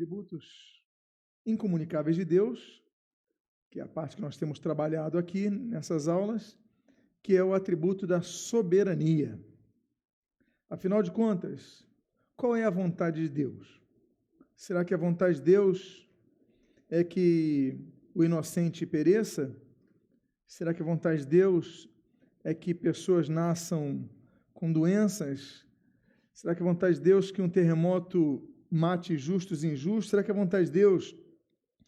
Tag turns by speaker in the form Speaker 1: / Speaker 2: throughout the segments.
Speaker 1: atributos incomunicáveis de Deus, que é a parte que nós temos trabalhado aqui nessas aulas, que é o atributo da soberania. Afinal de contas, qual é a vontade de Deus? Será que a vontade de Deus é que o inocente pereça? Será que a vontade de Deus é que pessoas nasçam com doenças? Será que a vontade de Deus é que um terremoto mate justos e injustos? Será que a vontade de Deus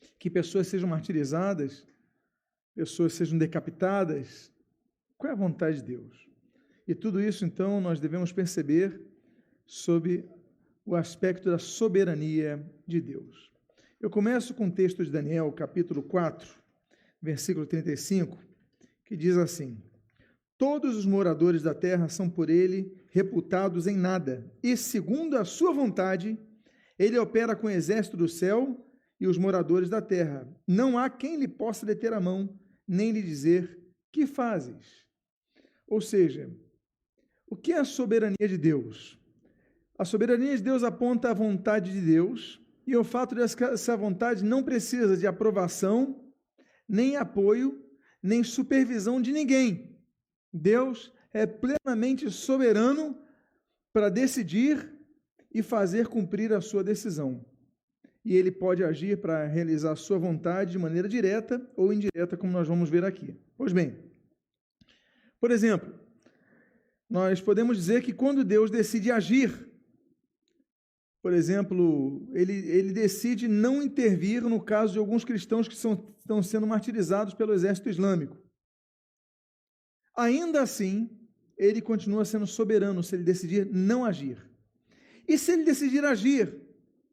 Speaker 1: é que pessoas sejam martirizadas? Pessoas sejam decapitadas? Qual é a vontade de Deus? E tudo isso, então, nós devemos perceber sob o aspecto da soberania de Deus. Eu começo com o texto de Daniel, capítulo 4, versículo 35, que diz assim: todos os moradores da terra são por ele reputados em nada, e segundo a sua vontade, ele opera com o exército do céu e os moradores da terra. Não há quem lhe possa deter a mão, nem lhe dizer: que fazes? Ou seja, o que é a soberania de Deus? A soberania de Deus aponta a vontade de Deus, e o fato de essa vontade não precisa de aprovação, nem apoio, nem supervisão de ninguém. Deus é plenamente soberano para decidir e fazer cumprir a sua decisão. E ele pode agir para realizar a sua vontade de maneira direta ou indireta, como nós vamos ver aqui. Pois bem, por exemplo, nós podemos dizer que quando Deus decide agir, por exemplo, ele decide não intervir no caso de alguns cristãos que estão sendo martirizados pelo exército islâmico. Ainda assim, ele continua sendo soberano se ele decidir não agir. E se ele decidir agir,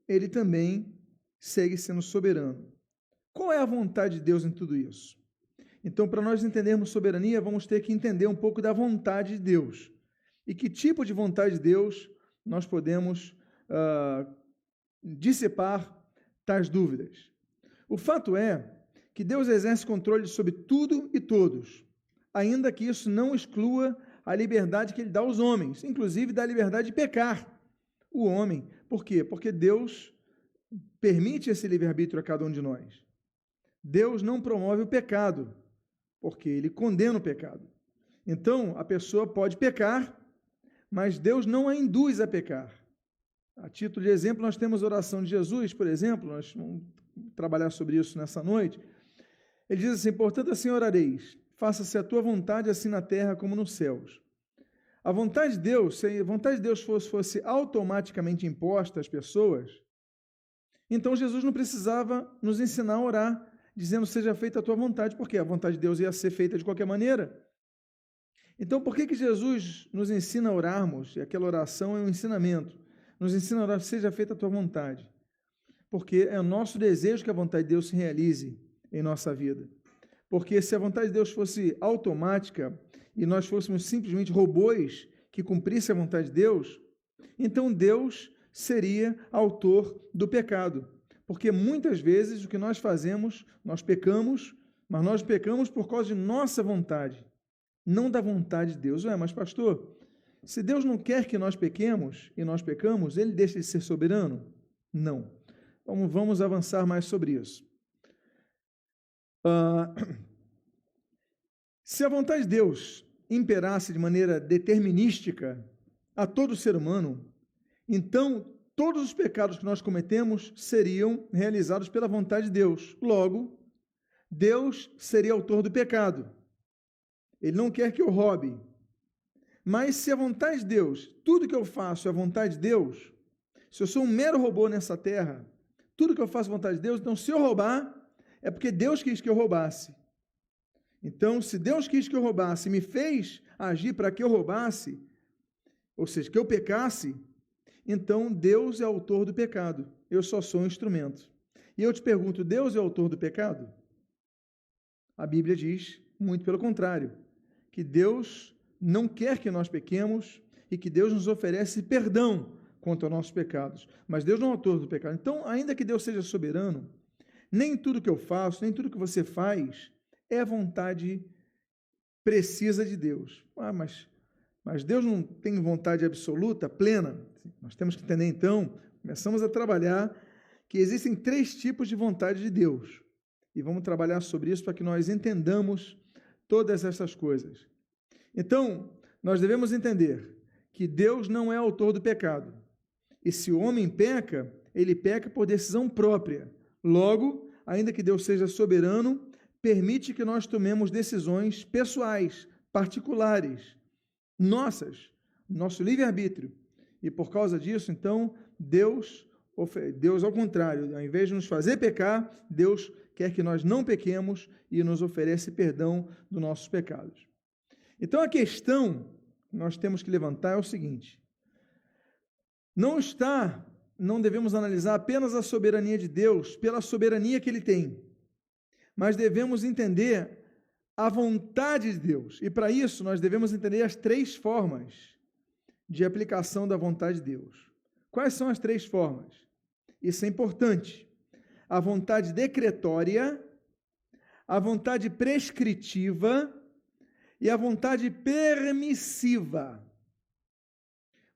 Speaker 1: ele também segue sendo soberano. Qual é a vontade de Deus em tudo isso? Então, para nós entendermos soberania, vamos ter que entender um pouco da vontade de Deus. E que tipo de vontade de Deus nós podemos dissipar tais dúvidas. O fato é que Deus exerce controle sobre tudo e todos, ainda que isso não exclua a liberdade que ele dá aos homens, inclusive dá a liberdade de pecar o homem. Por quê? Porque Deus permite esse livre-arbítrio a cada um de nós. Deus não promove o pecado, porque ele condena o pecado. Então, a pessoa pode pecar, mas Deus não a induz a pecar. A título de exemplo, nós temos a oração de Jesus, por exemplo, nós vamos trabalhar sobre isso nessa noite. Ele diz assim: portanto, assim orareis, faça-se a tua vontade, assim na terra como nos céus. A vontade de Deus, se a vontade de Deus fosse automaticamente imposta às pessoas, então Jesus não precisava nos ensinar a orar, dizendo: seja feita a tua vontade, porque a vontade de Deus ia ser feita de qualquer maneira. Então, por que Jesus nos ensina a orarmos? E aquela oração é um ensinamento. Nos ensina a orar: seja feita a tua vontade. Porque é o nosso desejo que a vontade de Deus se realize em nossa vida. Porque se a vontade de Deus fosse automática e nós fôssemos simplesmente robôs que cumprissem a vontade de Deus, então Deus seria autor do pecado. Porque muitas vezes o que nós fazemos, nós pecamos, mas nós pecamos por causa de nossa vontade, não da vontade de Deus. Mas pastor, se Deus não quer que nós pequemos e nós pecamos, ele deixa de ser soberano? Não. Vamos avançar mais sobre isso. Se a vontade de Deus imperasse de maneira determinística a todo ser humano, então todos os pecados que nós cometemos seriam realizados pela vontade de Deus. Logo, Deus seria autor do pecado. Ele não quer que eu roube. Mas se a vontade de Deus, tudo que eu faço é a vontade de Deus, se eu sou um mero robô nessa terra, tudo que eu faço é a vontade de Deus, então se eu roubar, é porque Deus quis que eu roubasse. Então, se Deus quis que eu roubasse, me fez agir para que eu roubasse, ou seja, que eu pecasse, então Deus é autor do pecado. Eu só sou um instrumento. E eu te pergunto, Deus é autor do pecado? A Bíblia diz, muito pelo contrário, que Deus não quer que nós pequemos e que Deus nos oferece perdão quanto aos nossos pecados. Mas Deus não é autor do pecado. Então, ainda que Deus seja soberano, nem tudo que eu faço, nem tudo que você faz é a vontade precisa de Deus. Mas Deus não tem vontade absoluta, plena? Nós temos que entender, então, começamos a trabalhar que existem 3 tipos de vontade de Deus. E vamos trabalhar sobre isso para que nós entendamos todas essas coisas. Então, nós devemos entender que Deus não é autor do pecado. E se o homem peca, ele peca por decisão própria. Logo, ainda que Deus seja soberano, permite que nós tomemos decisões pessoais, particulares, nossas, nosso livre-arbítrio. E por causa disso, então, Deus, ao contrário, ao invés de nos fazer pecar, Deus quer que nós não pequemos e nos oferece perdão dos nossos pecados. Então, a questão que nós temos que levantar é o seguinte: não devemos analisar apenas a soberania de Deus pela soberania que Ele tem, mas devemos entender a vontade de Deus. E para isso, nós devemos entender as 3 formas de aplicação da vontade de Deus. Quais são as 3 formas? Isso é importante. A vontade decretória, a vontade prescritiva e a vontade permissiva.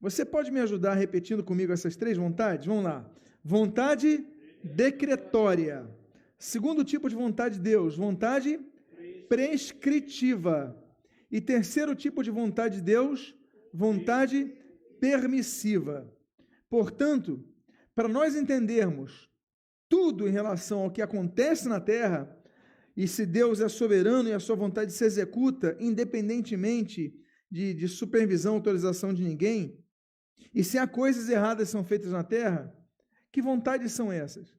Speaker 1: Você pode me ajudar repetindo comigo essas 3 vontades? Vamos lá. Vontade decretória. Segundo tipo de vontade de Deus, vontade prescritiva. E terceiro tipo de vontade de Deus, vontade permissiva. Portanto, para nós entendermos tudo em relação ao que acontece na terra, e se Deus é soberano e a sua vontade se executa independentemente de supervisão, autorização de ninguém, e se há coisas erradas que são feitas na terra, que vontades são essas?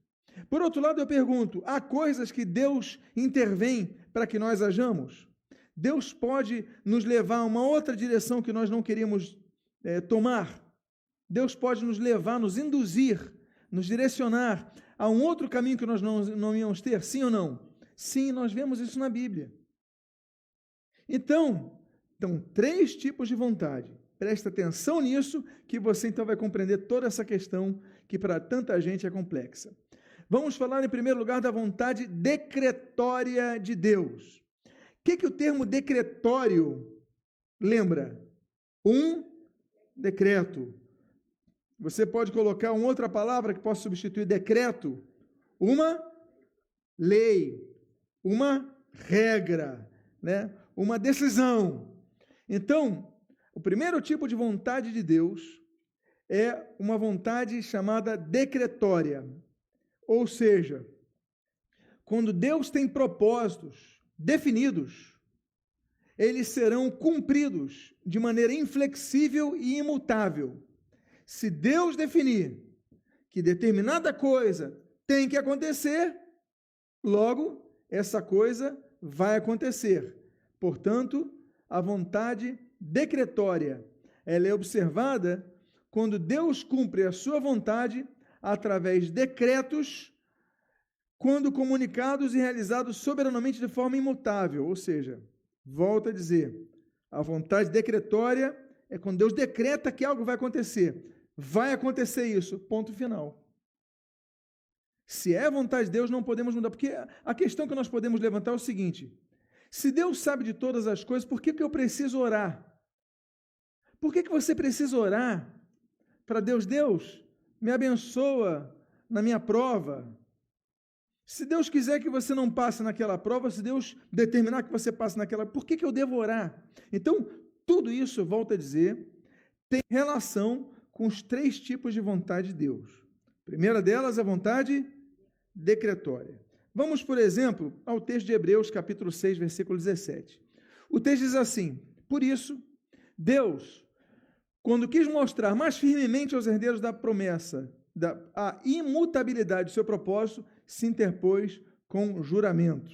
Speaker 1: Por outro lado, eu pergunto, há coisas que Deus intervém para que nós hajamos? Deus pode nos levar a uma outra direção que nós não queríamos tomar? Deus pode nos levar, nos induzir, nos direcionar a um outro caminho que nós não íamos ter? Sim ou não? Sim, nós vemos isso na Bíblia. Então, 3 tipos de vontade. Presta atenção nisso, que você então vai compreender toda essa questão que para tanta gente é complexa. Vamos falar em primeiro lugar da vontade decretória de Deus. O que o termo decretório lembra? Um decreto. Você pode colocar uma outra palavra que possa substituir decreto? Uma lei, uma regra, né? Uma decisão. Então, o primeiro tipo de vontade de Deus é uma vontade chamada decretória. Ou seja, quando Deus tem propósitos definidos, eles serão cumpridos de maneira inflexível e imutável. Se Deus definir que determinada coisa tem que acontecer, logo essa coisa vai acontecer. Portanto, a vontade decretória, ela é observada quando Deus cumpre a sua vontade através de decretos, quando comunicados e realizados soberanamente de forma imutável. Ou seja, volto a dizer, a vontade decretória é quando Deus decreta que algo vai acontecer. Vai acontecer isso, ponto final. Se é a vontade de Deus, não podemos mudar, porque a questão que nós podemos levantar é o seguinte: se Deus sabe de todas as coisas, por que eu preciso orar? Por que você precisa orar para Deus? Deus, me abençoa na minha prova. Se Deus quiser que você não passe naquela prova, se Deus determinar que você passe naquela, por que eu devo orar? Então, tudo isso, volto a dizer, tem relação com os 3 tipos de vontade de Deus. A primeira delas é a vontade decretória. Vamos, por exemplo, ao texto de Hebreus, capítulo 6, versículo 17. O texto diz assim: por isso, Deus, quando quis mostrar mais firmemente aos herdeiros da promessa a imutabilidade do seu propósito, se interpôs com juramento.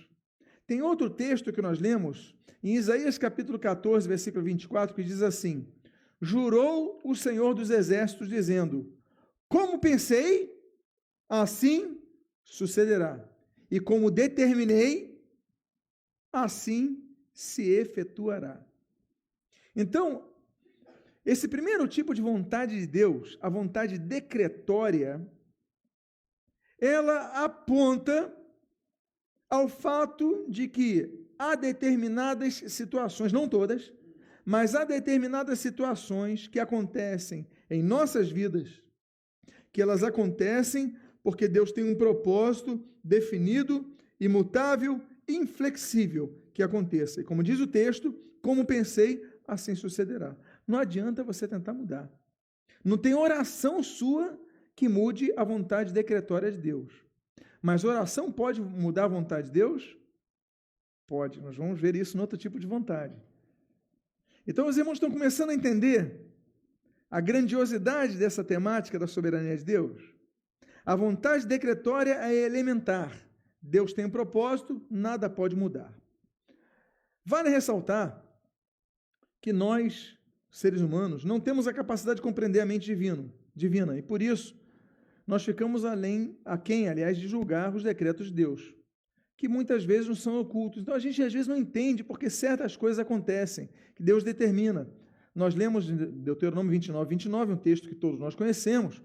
Speaker 1: Tem outro texto que nós lemos, em Isaías capítulo 14, versículo 24, que diz assim: jurou o Senhor dos Exércitos, dizendo, como pensei, assim sucederá. E como determinei, assim se efetuará. Então, esse primeiro tipo de vontade de Deus, a vontade decretória, ela aponta ao fato de que há determinadas situações, não todas, mas há determinadas situações que acontecem em nossas vidas, que elas acontecem porque Deus tem um propósito definido, imutável, inflexível que aconteça. E como diz o texto, como pensei, assim sucederá. Não adianta você tentar mudar. Não tem oração sua que mude a vontade decretória de Deus. Mas oração pode mudar a vontade de Deus? Pode. Nós vamos ver isso no outro tipo de vontade. Então, os irmãos estão começando a entender a grandiosidade dessa temática da soberania de Deus. A vontade decretória é elementar. Deus tem um propósito, nada pode mudar. Vale ressaltar que nós, seres humanos, não temos a capacidade de compreender a mente divina, e por isso nós ficamos aquém, de julgar os decretos de Deus, que muitas vezes não são ocultos. Então a gente às vezes não entende porque certas coisas acontecem, que Deus determina. Nós lemos Deuteronômio 29, um texto que todos nós conhecemos.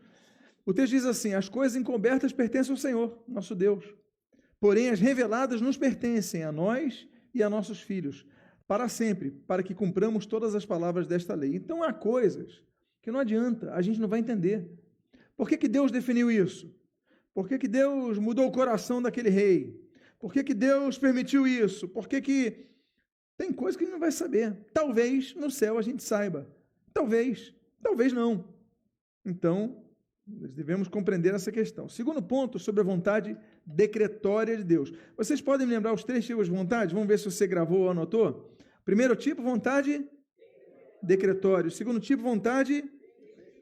Speaker 1: O texto diz assim: as coisas encobertas pertencem ao Senhor, nosso Deus, porém as reveladas nos pertencem a nós e a nossos filhos, para sempre, para que cumpramos todas as palavras desta lei. Então há coisas que não adianta, a gente não vai entender. Por que Deus definiu isso? Por que Deus mudou o coração daquele rei? Por que Deus permitiu isso? Por que tem coisa que a gente não vai saber? Talvez no céu a gente saiba. Talvez não. Então, nós devemos compreender essa questão. Segundo ponto, sobre a vontade decretória de Deus. Vocês podem me lembrar os 3 tipos de vontade? Vamos ver se você gravou ou anotou. Primeiro tipo, vontade decretória. O segundo tipo, vontade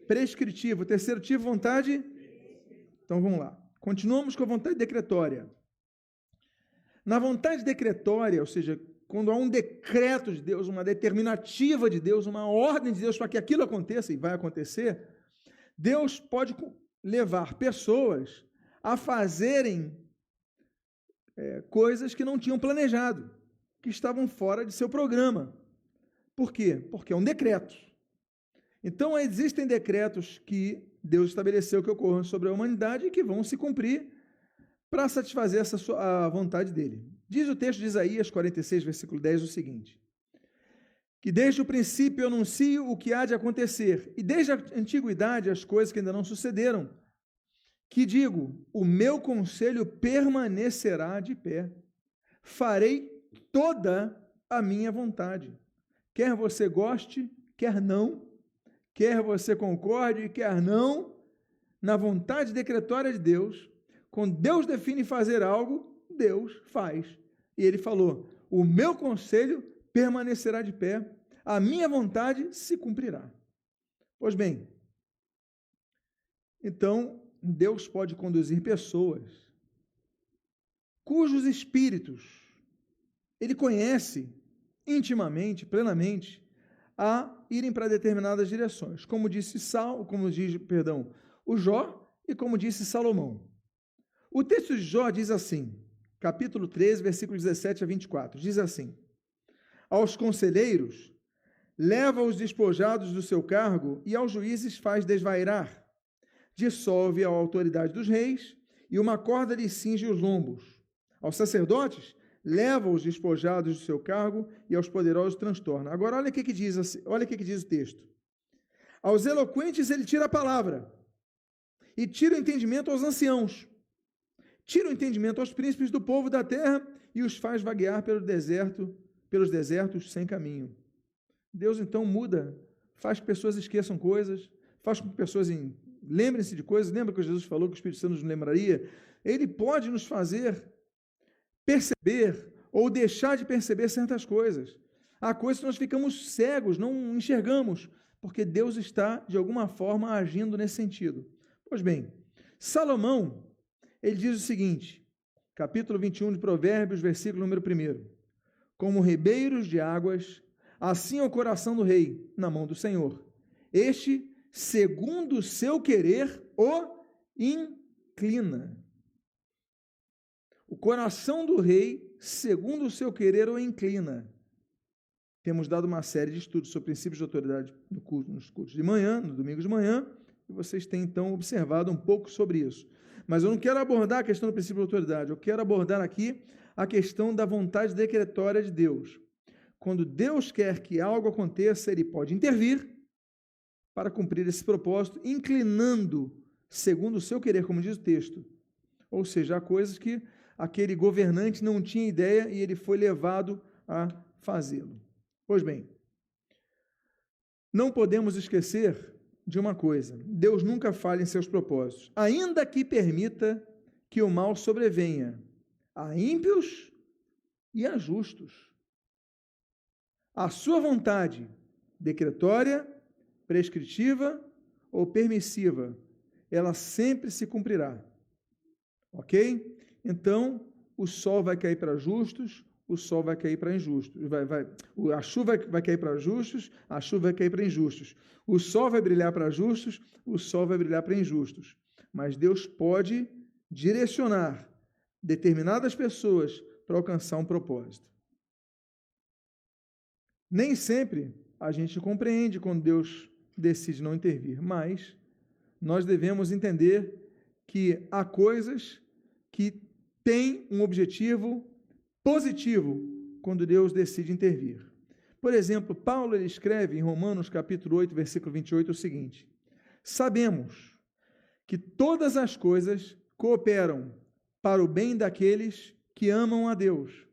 Speaker 1: prescritiva. O terceiro tipo, vontade... Então, vamos lá. Continuamos com a vontade decretória. Na vontade decretória, ou seja, quando há um decreto de Deus, uma determinativa de Deus, uma ordem de Deus para que aquilo aconteça, e vai acontecer, Deus pode levar pessoas a fazerem coisas que não tinham planejado, que estavam fora de seu programa. Por quê? Porque é um decreto. Então, existem decretos que Deus estabeleceu que ocorram sobre a humanidade e que vão se cumprir para satisfazer a vontade dele. Diz o texto de Isaías 46, versículo 10, o seguinte: que desde o princípio eu anuncio o que há de acontecer, e desde a antiguidade as coisas que ainda não sucederam, que digo, o meu conselho permanecerá de pé, farei toda a minha vontade, quer você goste, quer não, quer você concorde, quer não, na vontade decretória de Deus. Quando Deus define fazer algo, Deus faz. E ele falou: o meu conselho permanecerá de pé, a minha vontade se cumprirá. Pois bem, então Deus pode conduzir pessoas cujos espíritos ele conhece intimamente, plenamente, a irem para determinadas direções, como diz o Jó e como disse Salomão. O texto de Jó diz assim, capítulo 13, versículos 17 a 24, diz assim: aos conselheiros leva os despojados do seu cargo e aos juízes faz desvairar, dissolve a autoridade dos reis e uma corda lhes cinge os lombos. Aos sacerdotes leva os despojados do seu cargo e aos poderosos transtorna. Agora olha o que diz o texto. Aos eloquentes ele tira a palavra e tira o entendimento aos anciãos. Tira o entendimento aos príncipes do povo da terra e os faz vaguear pelos desertos sem caminho. Deus então muda, faz que pessoas esqueçam coisas, faz com que pessoas lembrem-se de coisas. Lembra que Jesus falou que o Espírito Santo nos lembraria? Ele pode nos fazer perceber ou deixar de perceber certas coisas. Há coisas que nós ficamos cegos, não enxergamos, porque Deus está, de alguma forma, agindo nesse sentido. Pois bem, Salomão, ele diz o seguinte, capítulo 21 de Provérbios, versículo número 1: como ribeiros de águas, assim é o coração do rei, na mão do Senhor. Este, segundo o seu querer, o inclina. O coração do rei, segundo o seu querer, o inclina. Temos dado uma série de estudos sobre princípios de autoridade nos cultos de manhã, no domingo de manhã, e vocês têm, então, observado um pouco sobre isso. Mas eu não quero abordar a questão do princípio de autoridade, eu quero abordar aqui a questão da vontade decretória de Deus. Quando Deus quer que algo aconteça, Ele pode intervir para cumprir esse propósito, inclinando segundo o seu querer, como diz o texto. Ou seja, há coisas que aquele governante não tinha ideia e ele foi levado a fazê-lo. Pois bem, não podemos esquecer de uma coisa: Deus nunca falha em seus propósitos, ainda que permita que o mal sobrevenha a ímpios e a justos. A sua vontade, decretória, prescritiva ou permissiva, ela sempre se cumprirá. Ok? Então, o sol vai cair para justos, o sol vai cair para injustos. A chuva vai cair para justos, a chuva vai cair para injustos. O sol vai brilhar para justos, o sol vai brilhar para injustos. Mas Deus pode direcionar determinadas pessoas para alcançar um propósito. Nem sempre a gente compreende quando Deus decide não intervir, mas nós devemos entender que há coisas que têm um objetivo positivo quando Deus decide intervir. Por exemplo, Paulo ele escreve em Romanos capítulo 8, versículo 28 o seguinte: sabemos que todas as coisas cooperam para o bem daqueles que amam a Deus,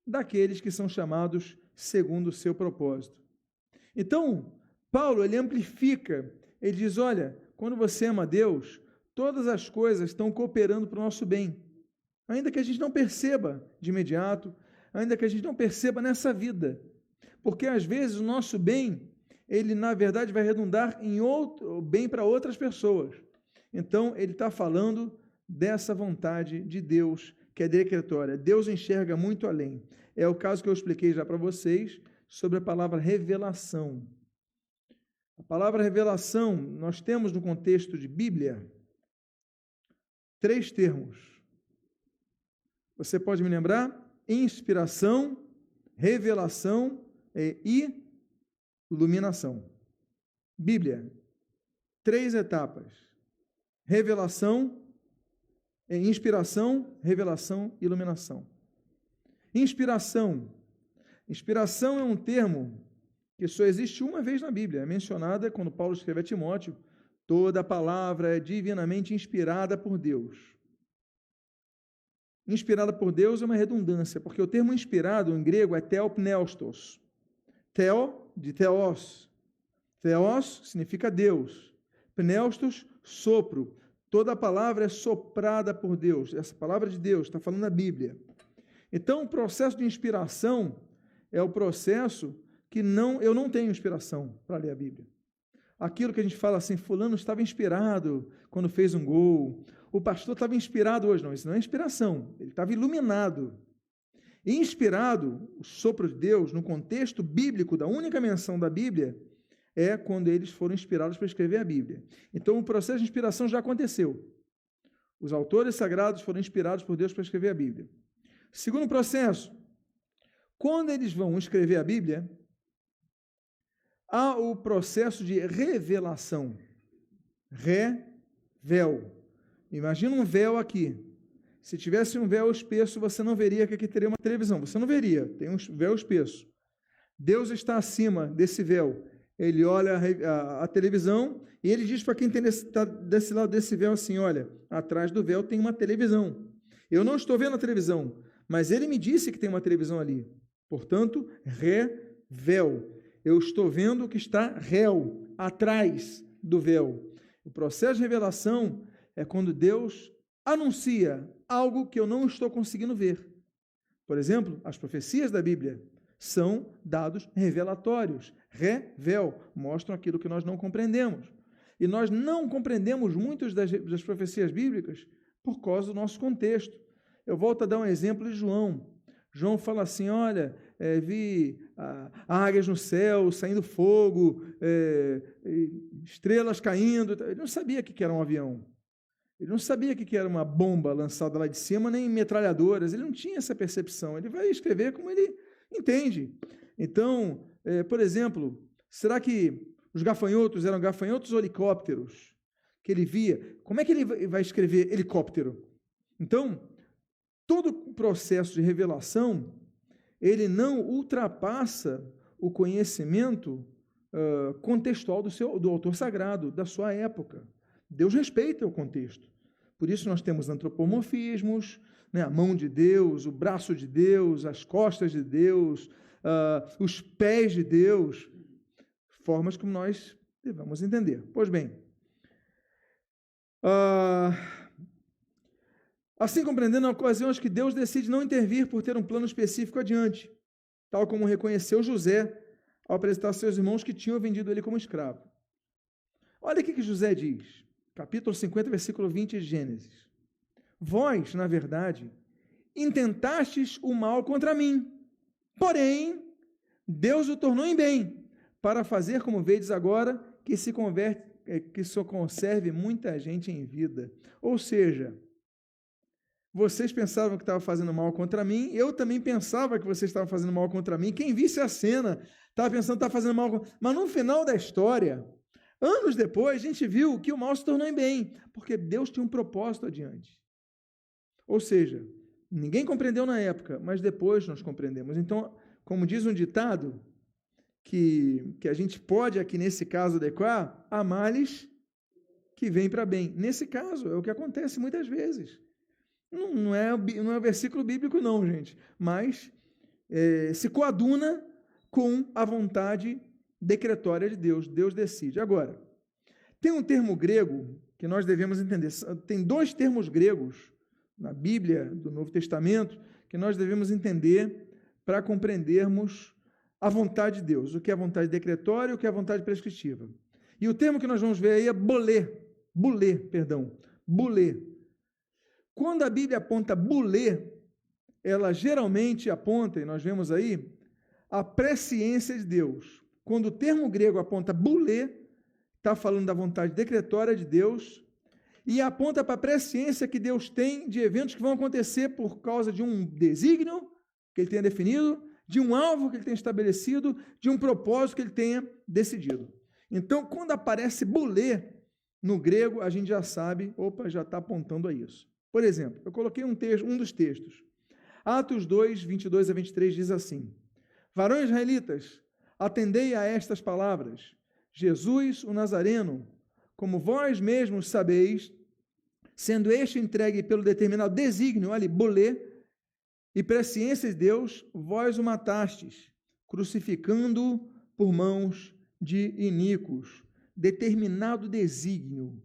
Speaker 1: daqueles que são chamados segundo o seu propósito. Então, Paulo, ele amplifica, ele diz, olha, quando você ama a Deus, todas as coisas estão cooperando para o nosso bem, ainda que a gente não perceba de imediato, ainda que a gente não perceba nessa vida, porque às vezes o nosso bem, ele na verdade vai redundar em outro bem para outras pessoas. Então, ele está falando dessa vontade de Deus, que é decretória. Deus enxerga muito além. É o caso que eu expliquei já para vocês sobre a palavra revelação. A palavra revelação, nós temos no contexto de Bíblia 3 termos. Você pode me lembrar? Inspiração, revelação e iluminação. Bíblia, 3 etapas: revelação, inspiração, revelação e iluminação. Inspiração. Inspiração é um termo que só existe uma vez na Bíblia, é mencionada quando Paulo escreve a Timóteo: toda a palavra é divinamente inspirada por Deus. Inspirada por Deus é uma redundância, porque o termo inspirado em grego é theopneustos. Theo, de theos. Theos significa Deus. Pneustos, sopro. Toda a palavra é soprada por Deus. Essa palavra de Deus está falando na Bíblia. Então, o processo de inspiração é o processo que eu não tenho inspiração para ler a Bíblia. Aquilo que a gente fala assim, fulano estava inspirado quando fez um gol, o pastor estava inspirado hoje. Não, isso não é inspiração, ele estava iluminado. Inspirado, o sopro de Deus, no contexto bíblico, da única menção da Bíblia, é quando eles foram inspirados para escrever a Bíblia. Então, o processo de inspiração já aconteceu. Os autores sagrados foram inspirados por Deus para escrever a Bíblia. Segundo processo, quando eles vão escrever a Bíblia, há o processo de revelação. Véu. Imagina um véu aqui. Se tivesse um véu espesso, você não veria que aqui teria uma televisão. Você não veria, tem um véu espesso. Deus está acima desse véu. Ele olha a televisão e ele diz para quem está desse lado desse véu assim, olha, atrás do véu tem uma televisão. Eu não estou vendo a televisão, mas ele me disse que tem uma televisão ali. Portanto, véu. Eu estou vendo que está réu, atrás do véu. O processo de revelação é quando Deus anuncia algo que eu não estou conseguindo ver. Por exemplo, as profecias da Bíblia são dados revelatórios. Véu, mostram aquilo que nós não compreendemos. E nós não compreendemos muitas das profecias bíblicas por causa do nosso contexto. Eu volto a dar um exemplo de João. João fala assim, olha, vi águias no céu, saindo fogo, estrelas caindo. Ele não sabia o que era um avião. Ele não sabia o que era uma bomba lançada lá de cima, nem metralhadoras. Ele não tinha essa percepção. Ele vai escrever como ele entende. Então, por exemplo, será que os gafanhotos eram gafanhotos ou helicópteros que ele via? Como é que ele vai escrever helicóptero? Então, todo o processo de revelação, ele não ultrapassa o conhecimento contextual do autor sagrado, da sua época. Deus respeita o contexto. Por isso nós temos antropomorfismos, né, a mão de Deus, o braço de Deus, as costas de Deus, os pés de Deus, formas como nós devemos entender. Pois bem, assim compreendendo, há ocasiões que Deus decide não intervir por ter um plano específico adiante, tal como reconheceu José ao apresentar a seus irmãos que tinham vendido ele como escravo. Olha o que José diz, capítulo 50, versículo 20 de Gênesis. Vós, na verdade, intentastes o mal contra mim, porém, Deus o tornou em bem, para fazer, como vedes agora, que se conserve muita gente em vida. Ou seja, vocês pensavam que estavam fazendo mal contra mim, eu também pensava que vocês estavam fazendo mal contra mim. Quem visse a cena estava pensando que estava fazendo mal. Mas no final da história, anos depois, a gente viu que o mal se tornou em bem, porque Deus tinha um propósito adiante. Ou seja, ninguém compreendeu na época, mas depois nós compreendemos. Então, como diz um ditado, que a gente pode aqui nesse caso adequar, há males que vêm para bem. Nesse caso, é o que acontece muitas vezes. Não é versículo bíblico não, gente, mas se coaduna com a vontade decretória de Deus. Deus decide. Agora, tem um termo grego que nós devemos entender. Tem dois termos gregos na Bíblia do Novo Testamento que nós devemos entender para compreendermos a vontade de Deus, o que é a vontade decretória e o que é a vontade prescritiva. E o termo que nós vamos ver aí é bulê. Quando a Bíblia aponta bulê, ela geralmente aponta, e nós vemos aí, a presciência de Deus. Quando o termo grego aponta bulê, está falando da vontade decretória de Deus, e aponta para a presciência que Deus tem de eventos que vão acontecer por causa de um desígnio que Ele tenha definido, de um alvo que Ele tenha estabelecido, de um propósito que Ele tenha decidido. Então, quando aparece bulê no grego, a gente já sabe, já está apontando a isso. Por exemplo, eu coloquei um dos textos. Atos 2, 22 a 23 diz assim: Varões israelitas, atendei a estas palavras. Jesus, o Nazareno, como vós mesmos sabeis, sendo este entregue pelo determinado desígnio, ali, bulê, e presciência de Deus, vós o matastes, crucificando-o por mãos de iníquos. Determinado desígnio,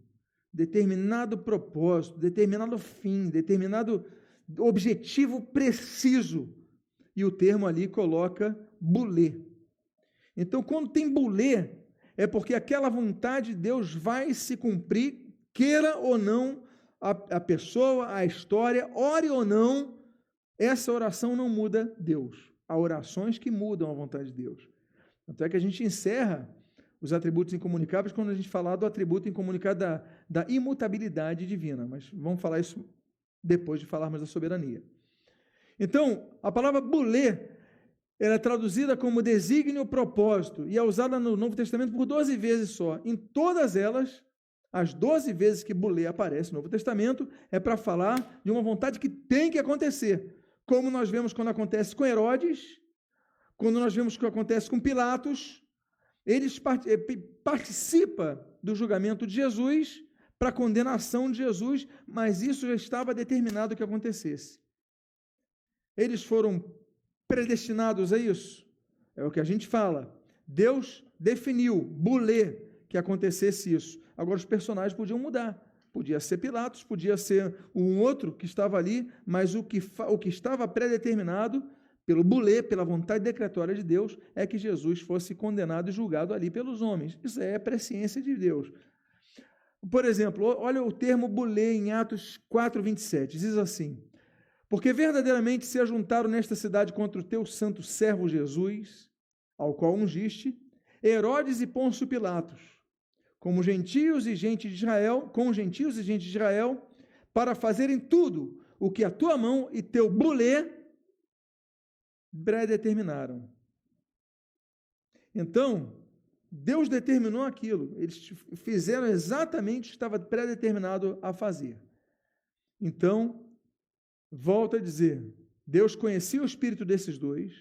Speaker 1: determinado propósito, determinado fim, determinado objetivo preciso. E o termo ali coloca bulê. Então, quando tem bulê, é porque aquela vontade de Deus vai se cumprir, queira ou não a pessoa, a história, ore ou não, essa oração não muda Deus. Há orações que mudam a vontade de Deus. Tanto é que a gente encerra os atributos incomunicáveis quando a gente falar do atributo incomunicável da imutabilidade divina. Mas vamos falar isso depois de falarmos da soberania. Então, a palavra bulê, ela é traduzida como desígnio propósito e é usada no Novo Testamento por 12 vezes só. Em todas elas, as 12 vezes que bulê aparece no Novo Testamento, é para falar de uma vontade que tem que acontecer. Como nós vemos quando acontece com Herodes, quando nós vemos o que acontece com Pilatos, eles participam do julgamento de Jesus, para a condenação de Jesus, mas isso já estava determinado que acontecesse. Eles foram predestinados a isso? É o que a gente fala. Deus definiu, bulê, que acontecesse isso. Agora os personagens podiam mudar. Podia ser Pilatos, podia ser um outro que estava ali, mas o que estava predeterminado pelo bulê, pela vontade decretória de Deus, é que Jesus fosse condenado e julgado ali pelos homens. Isso é a presciência de Deus. Por exemplo, olha o termo bulê em Atos 4, 27, diz assim: porque verdadeiramente se ajuntaram nesta cidade contra o teu santo servo Jesus, ao qual ungiste, Herodes e Pôncio Pilatos, com gentios e gente de Israel, para fazerem tudo o que a tua mão e teu bulê predeterminaram. Então, Deus determinou aquilo, eles fizeram exatamente o que estava predeterminado a fazer. Então, volto a dizer, Deus conhecia o espírito desses dois,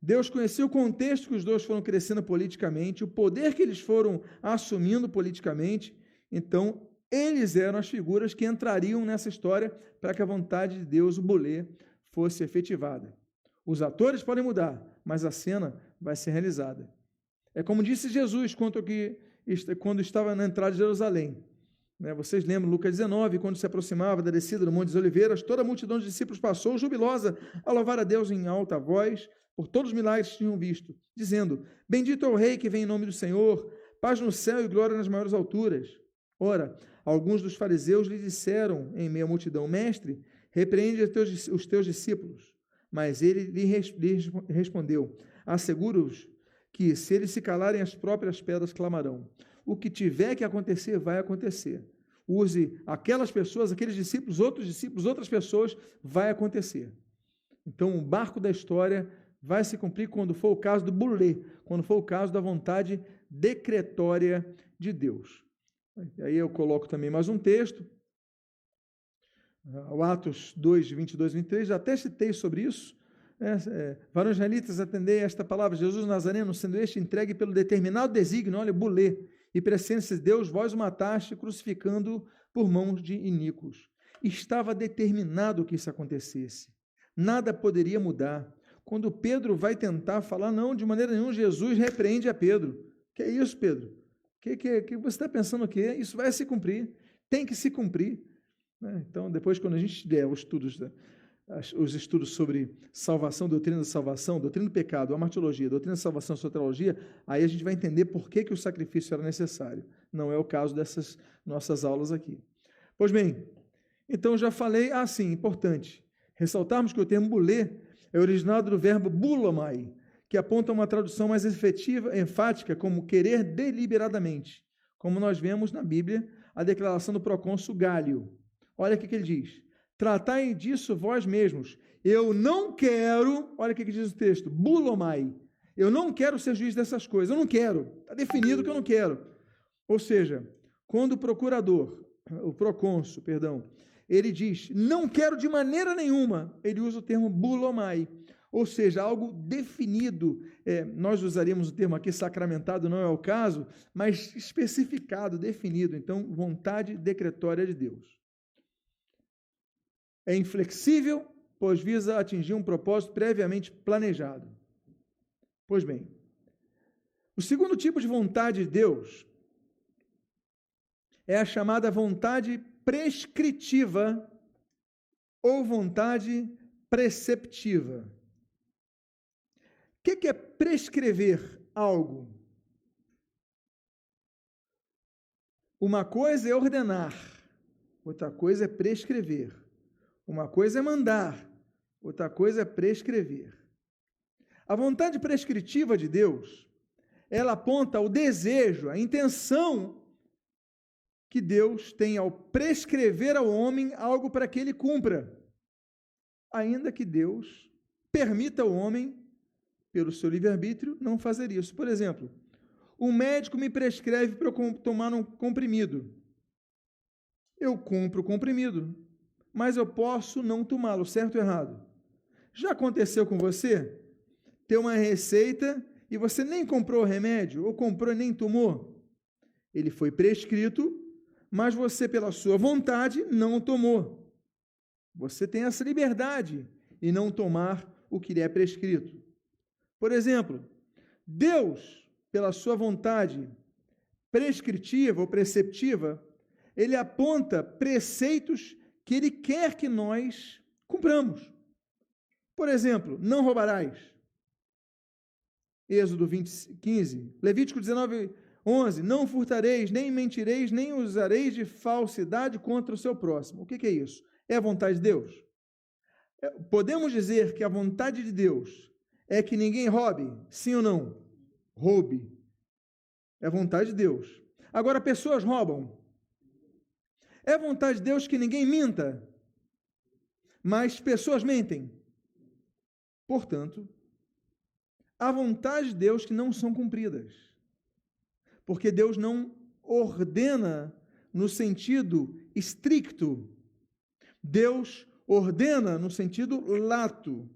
Speaker 1: Deus conhecia o contexto que os dois foram crescendo politicamente, o poder que eles foram assumindo politicamente, Então, eles eram as figuras que entrariam nessa história para que a vontade de Deus, o bolê, fosse efetivada. Os atores podem mudar, mas a cena vai ser realizada. É como disse Jesus quando estava na entrada de Jerusalém. Vocês lembram, Lucas 19, quando se aproximava da descida do Monte das Oliveiras, toda a multidão de discípulos passou, jubilosa, a louvar a Deus em alta voz, por todos os milagres que tinham visto, dizendo: Bendito é o Rei que vem em nome do Senhor, paz no céu e glória nas maiores alturas. Ora, alguns dos fariseus lhe disseram em meio à multidão: Mestre, repreende os teus discípulos. Mas ele lhe respondeu: Asseguro-vos que, se eles se calarem, as próprias pedras clamarão. O que tiver que acontecer, vai acontecer. Use aquelas pessoas, aqueles discípulos, outras pessoas, vai acontecer. Então, o barco da história vai se cumprir quando for o caso do bolê, quando for o caso da vontade decretória de Deus. Aí eu coloco também mais um texto, o Atos 2, 22 e 23, já até citei sobre isso. Varões israelitas, atendei a esta palavra: Jesus Nazareno, sendo este entregue pelo determinado desígnio, olha, bolê, e presciência de Deus, vós o mataste, crucificando por mãos de iníquos. Estava determinado que isso acontecesse. Nada poderia mudar. Quando Pedro vai tentar falar, não, de maneira nenhuma, Jesus repreende a Pedro. Que é isso, Pedro? Que você está pensando o quê? Isso vai se cumprir, tem que se cumprir. Então, depois, quando a gente der os estudos sobre salvação, doutrina da salvação, doutrina do pecado, a martirologia, doutrina da salvação, a soteriologia, aí a gente vai entender por que o sacrifício era necessário. Não é o caso dessas nossas aulas aqui. Pois bem, então já falei, sim, importante, ressaltarmos que o termo bolê é originado do verbo bulomai, que aponta uma tradução mais efetiva, enfática, como querer deliberadamente, como nós vemos na Bíblia, a declaração do procônsul Gálio. Olha o que ele diz: tratai disso vós mesmos. Eu não quero, olha o que diz o texto, bulomai, eu não quero ser juiz dessas coisas, eu não quero, está definido que eu não quero. Ou seja, quando o procônsul, ele diz, não quero de maneira nenhuma, ele usa o termo bulomai, ou seja, algo definido. Nós usaríamos o termo aqui sacramentado, não é o caso, mas especificado, definido. Então, vontade decretória de Deus. É inflexível, pois visa atingir um propósito previamente planejado. Pois bem, o segundo tipo de vontade de Deus é a chamada vontade prescritiva ou vontade preceptiva. O que é prescrever algo? Uma coisa é ordenar, outra coisa é prescrever. Uma coisa é mandar, outra coisa é prescrever. A vontade prescritiva de Deus, ela aponta o desejo, a intenção que Deus tem ao prescrever ao homem algo para que ele cumpra, ainda que Deus permita ao homem, pelo seu livre-arbítrio, não fazer isso. Por exemplo, um médico me prescreve para eu tomar um comprimido. Eu compro o comprimido, mas eu posso não tomá-lo, certo ou errado? Já aconteceu com você? Ter uma receita e você nem comprou o remédio, ou comprou e nem tomou? Ele foi prescrito, mas você, pela sua vontade, não tomou. Você tem essa liberdade em não tomar o que lhe é prescrito. Por exemplo, Deus, pela sua vontade prescritiva ou preceptiva, ele aponta preceitos que ele quer que nós cumpramos. Por exemplo, não roubarás. Êxodo 15. Levítico 19, 11. Não furtareis, nem mentireis, nem usareis de falsidade contra o seu próximo. O que é isso? É a vontade de Deus? Podemos dizer que a vontade de Deus é que ninguém roube? Sim ou não? Roube. É a vontade de Deus. Agora, pessoas roubam. É vontade de Deus que ninguém minta, mas pessoas mentem. Portanto, há vontade de Deus que não são cumpridas, porque Deus não ordena no sentido estricto. Deus ordena no sentido lato.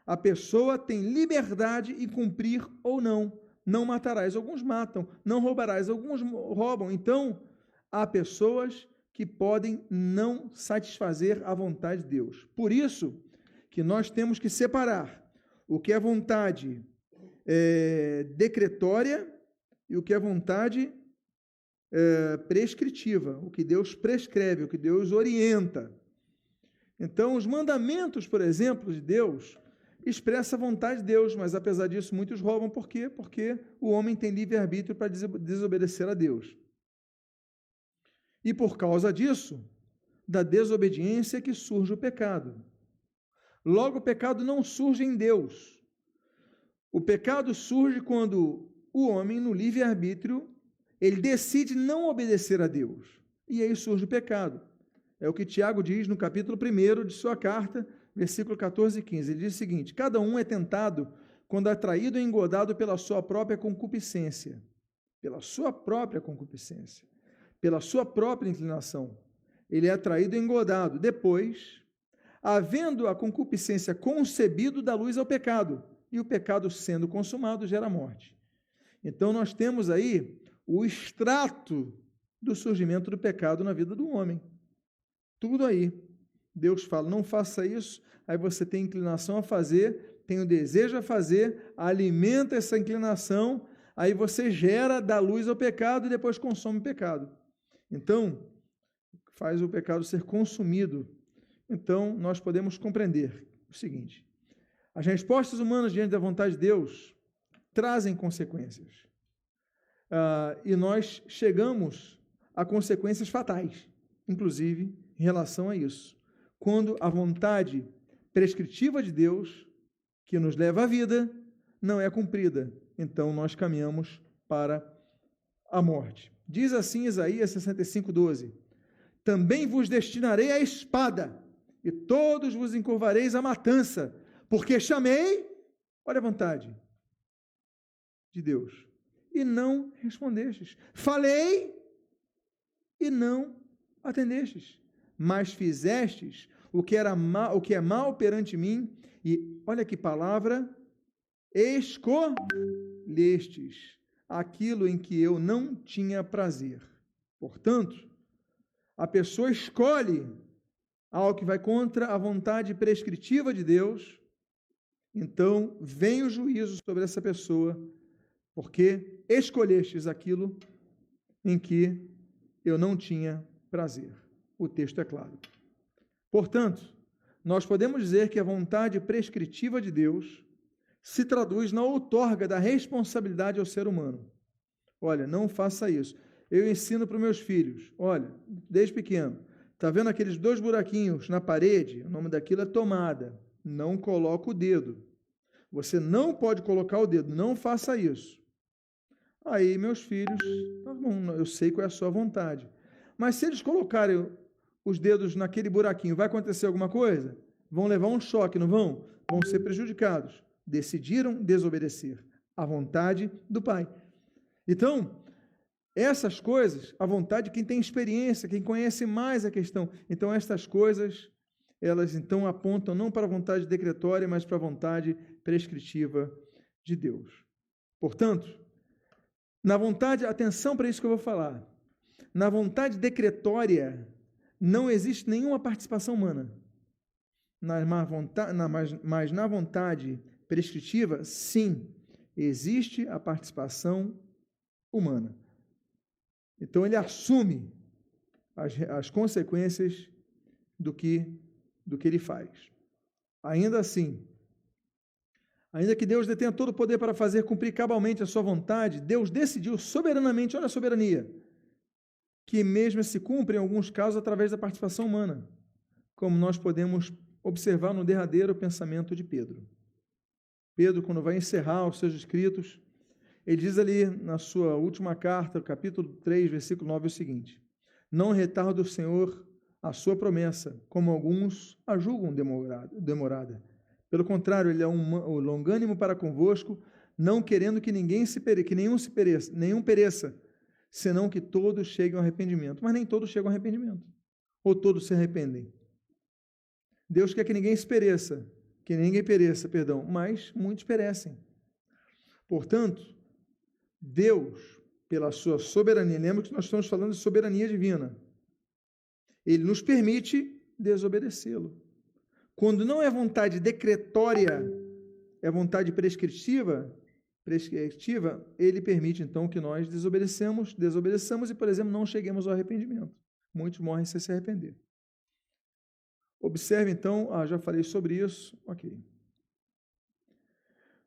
Speaker 1: A pessoa tem liberdade em cumprir ou não. Não matarás, alguns matam. Não roubarás, alguns roubam. Então, Há pessoas que podem não satisfazer a vontade de Deus. Por isso que nós temos que separar o que é vontade decretória e o que é vontade prescritiva, o que Deus prescreve, o que Deus orienta. Então, os mandamentos, por exemplo, de Deus, expressa a vontade de Deus, mas apesar disso, muitos roubam. Por quê? Porque o homem tem livre-arbítrio para desobedecer a Deus. E por causa disso, da desobediência que surge o pecado. Logo, o pecado não surge em Deus. O pecado surge quando o homem, no livre-arbítrio, ele decide não obedecer a Deus. E aí surge o pecado. É o que Tiago diz no capítulo 1 de sua carta, versículo 14 e 15. Ele diz o seguinte: cada um é tentado quando atraído e engodado pela sua própria concupiscência. Pela sua própria concupiscência. Pela sua própria inclinação. Ele é atraído e engodado. Depois, havendo a concupiscência concebido, dá luz ao pecado. E o pecado, sendo consumado, gera morte. Então, nós temos aí o extrato do surgimento do pecado na vida do homem. Tudo aí. Deus fala, não faça isso, aí você tem inclinação a fazer, tem o desejo a fazer, alimenta essa inclinação, aí você gera, dá luz ao pecado e depois consome o pecado. Então, faz o pecado ser consumido. Então, nós podemos compreender o seguinte: as respostas humanas diante da vontade de Deus trazem consequências. E nós chegamos a consequências fatais, inclusive em relação a isso. Quando a vontade prescritiva de Deus, que nos leva à vida, não é cumprida, então nós caminhamos para a morte. Diz assim Isaías 65:12: também vos destinarei a espada, e todos vos encurvareis à matança, porque chamei, olha a vontade de Deus, e não respondestes. Falei, e não atendestes. Mas fizestes o que é mal perante mim, e olha que palavra, escolhestes aquilo em que eu não tinha prazer. Portanto, a pessoa escolhe algo que vai contra a vontade prescritiva de Deus, então vem o juízo sobre essa pessoa, porque escolhestes aquilo em que eu não tinha prazer. O texto é claro. Portanto, nós podemos dizer que a vontade prescritiva de Deus se traduz na outorga da responsabilidade ao ser humano. Olha, não faça isso. Eu ensino para os meus filhos, olha, desde pequeno, está vendo aqueles 2 buraquinhos na parede? O nome daquilo é tomada. Não coloca o dedo. Você não pode colocar o dedo, não faça isso. Aí, meus filhos, tá bom, eu sei qual é a sua vontade. Mas se eles colocarem os dedos naquele buraquinho, vai acontecer alguma coisa? Vão levar um choque, não vão? Vão ser prejudicados. Decidiram desobedecer à vontade do Pai. Então, essas coisas, a vontade de quem tem experiência, quem conhece mais a questão. Então, estas coisas, elas então apontam não para a vontade decretória, mas para a vontade prescritiva de Deus. Portanto, na vontade, atenção para isso que eu vou falar, na vontade decretória não existe nenhuma participação humana, mas na vontade prescritiva, sim, existe a participação humana. Então ele assume as consequências do que ele faz. Ainda assim, ainda que Deus detenha todo o poder para fazer cumprir cabalmente a sua vontade, Deus decidiu soberanamente, olha a soberania, que mesmo se cumpre em alguns casos através da participação humana, como nós podemos observar no derradeiro pensamento de Pedro. Pedro, quando vai encerrar os seus escritos, ele diz ali na sua última carta, capítulo 3, versículo 9, o seguinte: não retarda o Senhor a sua promessa, como alguns a julgam demorada. Pelo contrário, ele é longânimo para convosco, não querendo que nenhum pereça, senão que todos cheguem ao arrependimento. Mas nem todos chegam ao arrependimento. Ou todos se arrependem. Deus quer que ninguém pereça, mas muitos perecem. Portanto, Deus pela sua soberania. Lembra que nós estamos falando de soberania divina. Ele nos permite desobedecê-lo. Quando não é vontade decretória, é vontade prescritiva, ele permite, então, que nós desobedeçamos e, por exemplo, não cheguemos ao arrependimento. Muitos morrem sem se arrepender. Observe, então, já falei sobre isso, ok.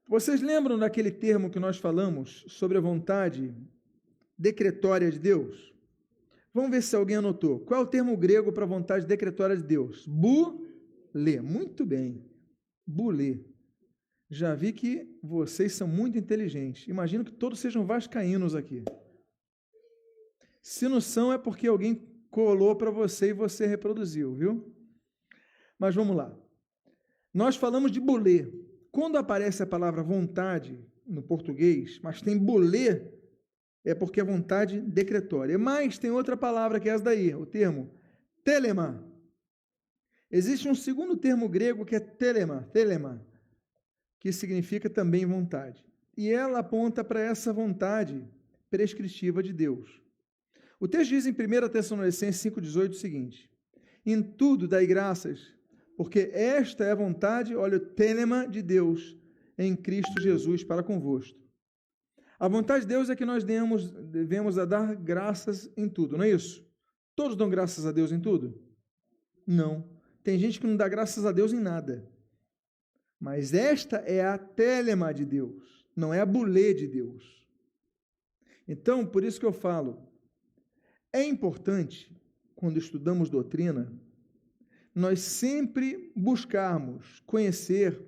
Speaker 1: Vocês lembram daquele termo que nós falamos sobre a vontade decretória de Deus? Vamos ver se alguém anotou. Qual é o termo grego para a vontade decretória de Deus? Bulê. Muito bem. Bulê. Já vi que vocês são muito inteligentes. Imagino que todos sejam vascaínos aqui. Se não são, é porque alguém colou para você e você reproduziu, viu? Mas vamos lá. Nós falamos de bulê. Quando aparece a palavra vontade no português, mas tem bulê, é porque é vontade decretória. Mas tem outra palavra que é essa daí, o termo telema. Existe um segundo termo grego que é telema, que significa também vontade. E ela aponta para essa vontade prescritiva de Deus. O texto diz em 1 Tessalonicenses 5,18 o seguinte: em tudo dai graças, porque esta é a vontade, olha, o telema de Deus em Cristo Jesus para convosco. A vontade de Deus é que nós devemos a dar graças em tudo, não é isso? Todos dão graças a Deus em tudo? Não. Tem gente que não dá graças a Deus em nada. Mas esta é a telema de Deus, não é a bulê de Deus. Então, por isso que eu falo, é importante, quando estudamos doutrina, nós sempre buscarmos conhecer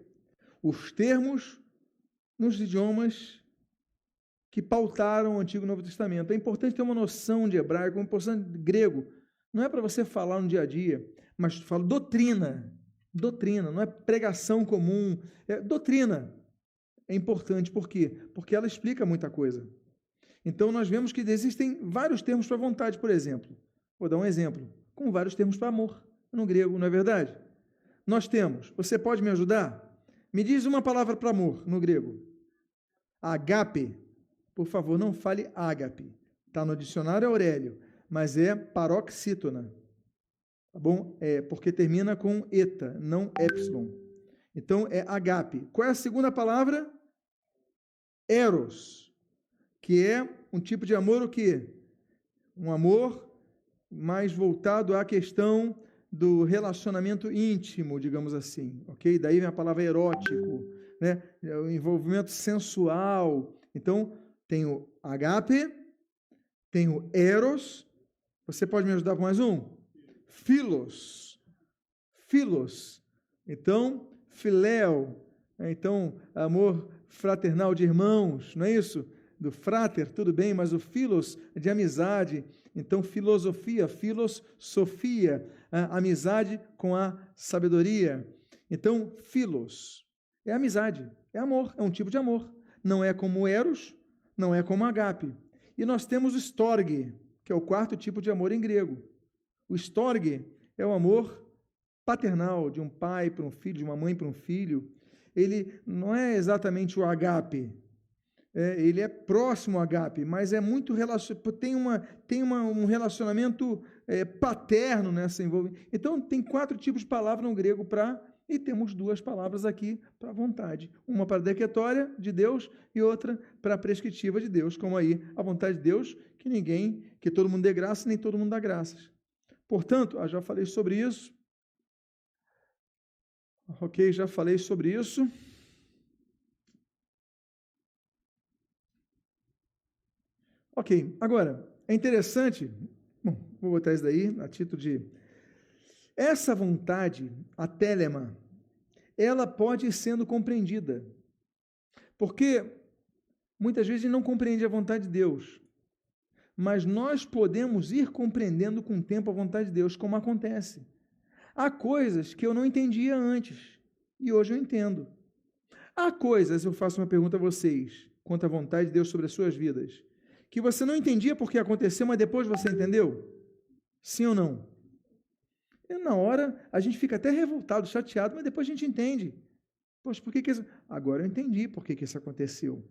Speaker 1: os termos nos idiomas que pautaram o Antigo e Novo Testamento. É importante ter uma noção de hebraico, uma noção de grego. Não é para você falar no dia a dia, mas falo doutrina, não é pregação comum, é doutrina. É importante, por quê? Porque ela explica muita coisa. Então, nós vemos que existem vários termos para vontade, por exemplo. Vou dar um exemplo, com vários termos para amor, no grego, não é verdade? Nós temos, você pode me ajudar? Me diz uma palavra para amor, no grego. Agape. Por favor, não fale ágape. Está no dicionário Aurélio, mas é paroxítona. Tá bom? É porque termina com eta, não epsilon. Então, é agape. Qual é a segunda palavra? Eros, que é um tipo de amor o quê? Um amor mais voltado à questão do relacionamento íntimo, digamos assim, ok? Daí vem a palavra erótico, né? O envolvimento sensual. Então, tem o agape, tem o eros. Você pode me ajudar com mais um? Philos. Então, filéu. Então, amor fraternal de irmãos, não é isso? Do frater, tudo bem, mas o philos de amizade. Então, filosofia, sofia, a amizade com a sabedoria. Então, philos é amizade, é amor, é um tipo de amor. Não é como eros, não é como agape. E nós temos o storge, que é o quarto tipo de amor em grego. O storge é o amor paternal, de um pai para um filho, de uma mãe para um filho. Ele não é exatamente o agape, ele é próximo ao agape, mas é muito tem um relacionamento paterno nessa envolvimento. Então, tem 4 tipos de palavras no grego e temos 2 palavras aqui para vontade. Uma para decretória de Deus e outra para prescritiva de Deus, como aí a vontade de Deus, que todo mundo dê graça, nem todo mundo dá graças. Portanto, já falei sobre isso. Ok, já falei sobre isso. Ok, agora, é interessante, vou botar isso daí a título de... Essa vontade, a telema, ela pode ir sendo compreendida, porque muitas vezes a gente não compreende a vontade de Deus, mas nós podemos ir compreendendo com o tempo a vontade de Deus, como acontece. Há coisas que eu não entendia antes, e hoje eu entendo. Há coisas, eu faço uma pergunta a vocês, quanto à vontade de Deus sobre as suas vidas, que você não entendia porque aconteceu, mas depois você entendeu? Sim ou não? E na hora, a gente fica até revoltado, chateado, mas depois a gente entende. Poxa, por que isso... Agora eu entendi por que isso aconteceu.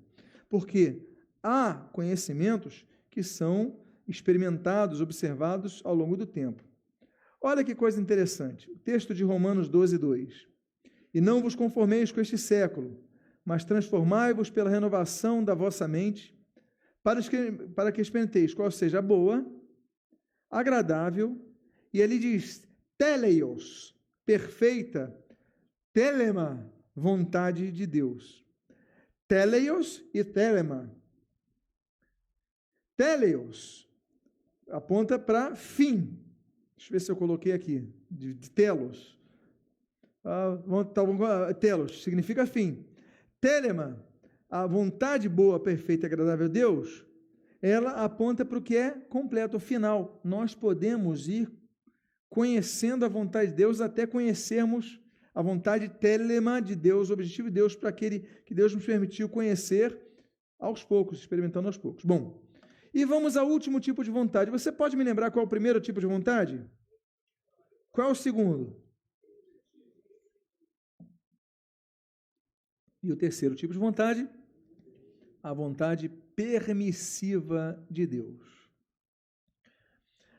Speaker 1: Porque há conhecimentos que são experimentados, observados ao longo do tempo. Olha que coisa interessante, o texto de Romanos 12, 2. E não vos conformeis com este século, mas transformai-vos pela renovação da vossa mente, para que experimenteis qual seja a boa, agradável, e ele diz, teleios, perfeita, telema, vontade de Deus. Teleios e telema. Teleios aponta para fim. Deixa eu ver se eu coloquei aqui, de telos. Telos significa fim. Telema, a vontade boa, perfeita e agradável a Deus, ela aponta para o que é completo, o final. Nós podemos ir conhecendo a vontade de Deus até conhecermos a vontade telema de Deus, o objetivo de Deus, para aquele que Deus nos permitiu conhecer aos poucos, experimentando aos poucos. Bom, e vamos ao último tipo de vontade. Você pode me lembrar qual é o primeiro tipo de vontade? Qual é o segundo? E o terceiro tipo de vontade? A vontade permissiva de Deus.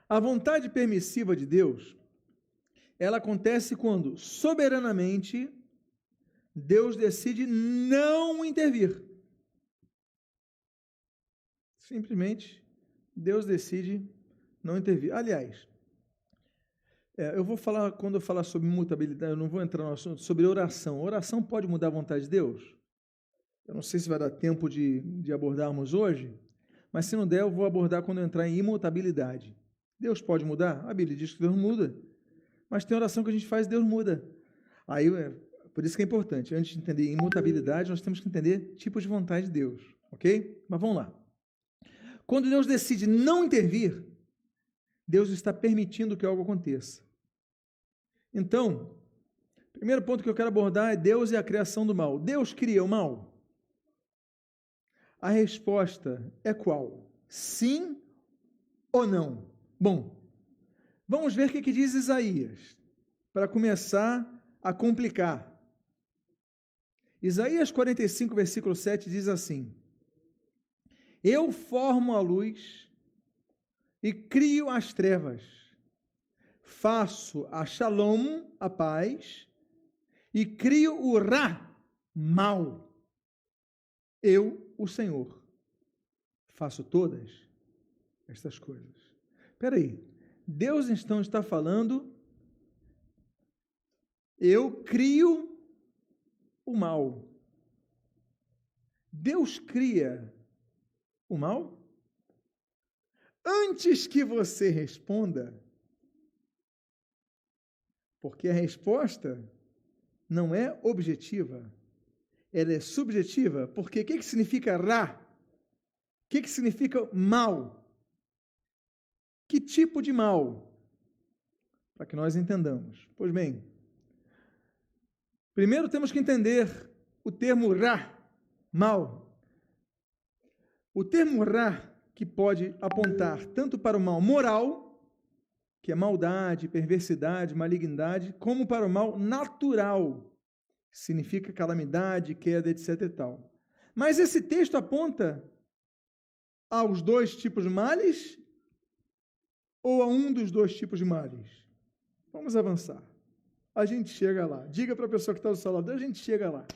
Speaker 1: A vontade permissiva de Deus, ela acontece quando, soberanamente, Deus decide não intervir. Simplesmente, Deus decide não intervir. Aliás, eu vou falar, quando eu falar sobre mutabilidade, eu não vou entrar no assunto, sobre oração. Oração pode mudar a vontade de Deus? Eu não sei se vai dar tempo de abordarmos hoje, mas se não der, eu vou abordar quando eu entrar em imutabilidade. Deus pode mudar? A Bíblia diz que Deus muda, mas tem oração que a gente faz e Deus muda. Aí, por isso que é importante, antes de entender imutabilidade, nós temos que entender tipos de vontade de Deus, ok? Mas vamos lá. Quando Deus decide não intervir, Deus está permitindo que algo aconteça. Então, o primeiro ponto que eu quero abordar é Deus e a criação do mal. Deus cria o mal? A resposta é qual? Sim ou não? Bom, vamos ver o que diz Isaías, para começar a complicar. Isaías 45, versículo 7 diz assim: Eu formo a luz e crio as trevas, faço a shalom, a paz, e crio o ra, mal. Eu, o Senhor, faço todas estas coisas. Espera aí, Deus então está falando, eu crio o mal. Deus cria o mal? Antes que você responda, porque a resposta não é objetiva, ela é subjetiva, porque o que significa ra? O que significa mal? Que tipo de mal? Para que nós entendamos. Pois bem, primeiro temos que entender o termo ra, mal. O termo ra, que pode apontar tanto para o mal moral, que é maldade, perversidade, malignidade, como para o mal natural, que significa calamidade, queda, etc. e tal. Mas esse texto aponta aos dois tipos de males ou a um dos dois tipos de males? Vamos avançar. A gente chega lá. Diga para a pessoa que está do seu lado, a gente chega lá.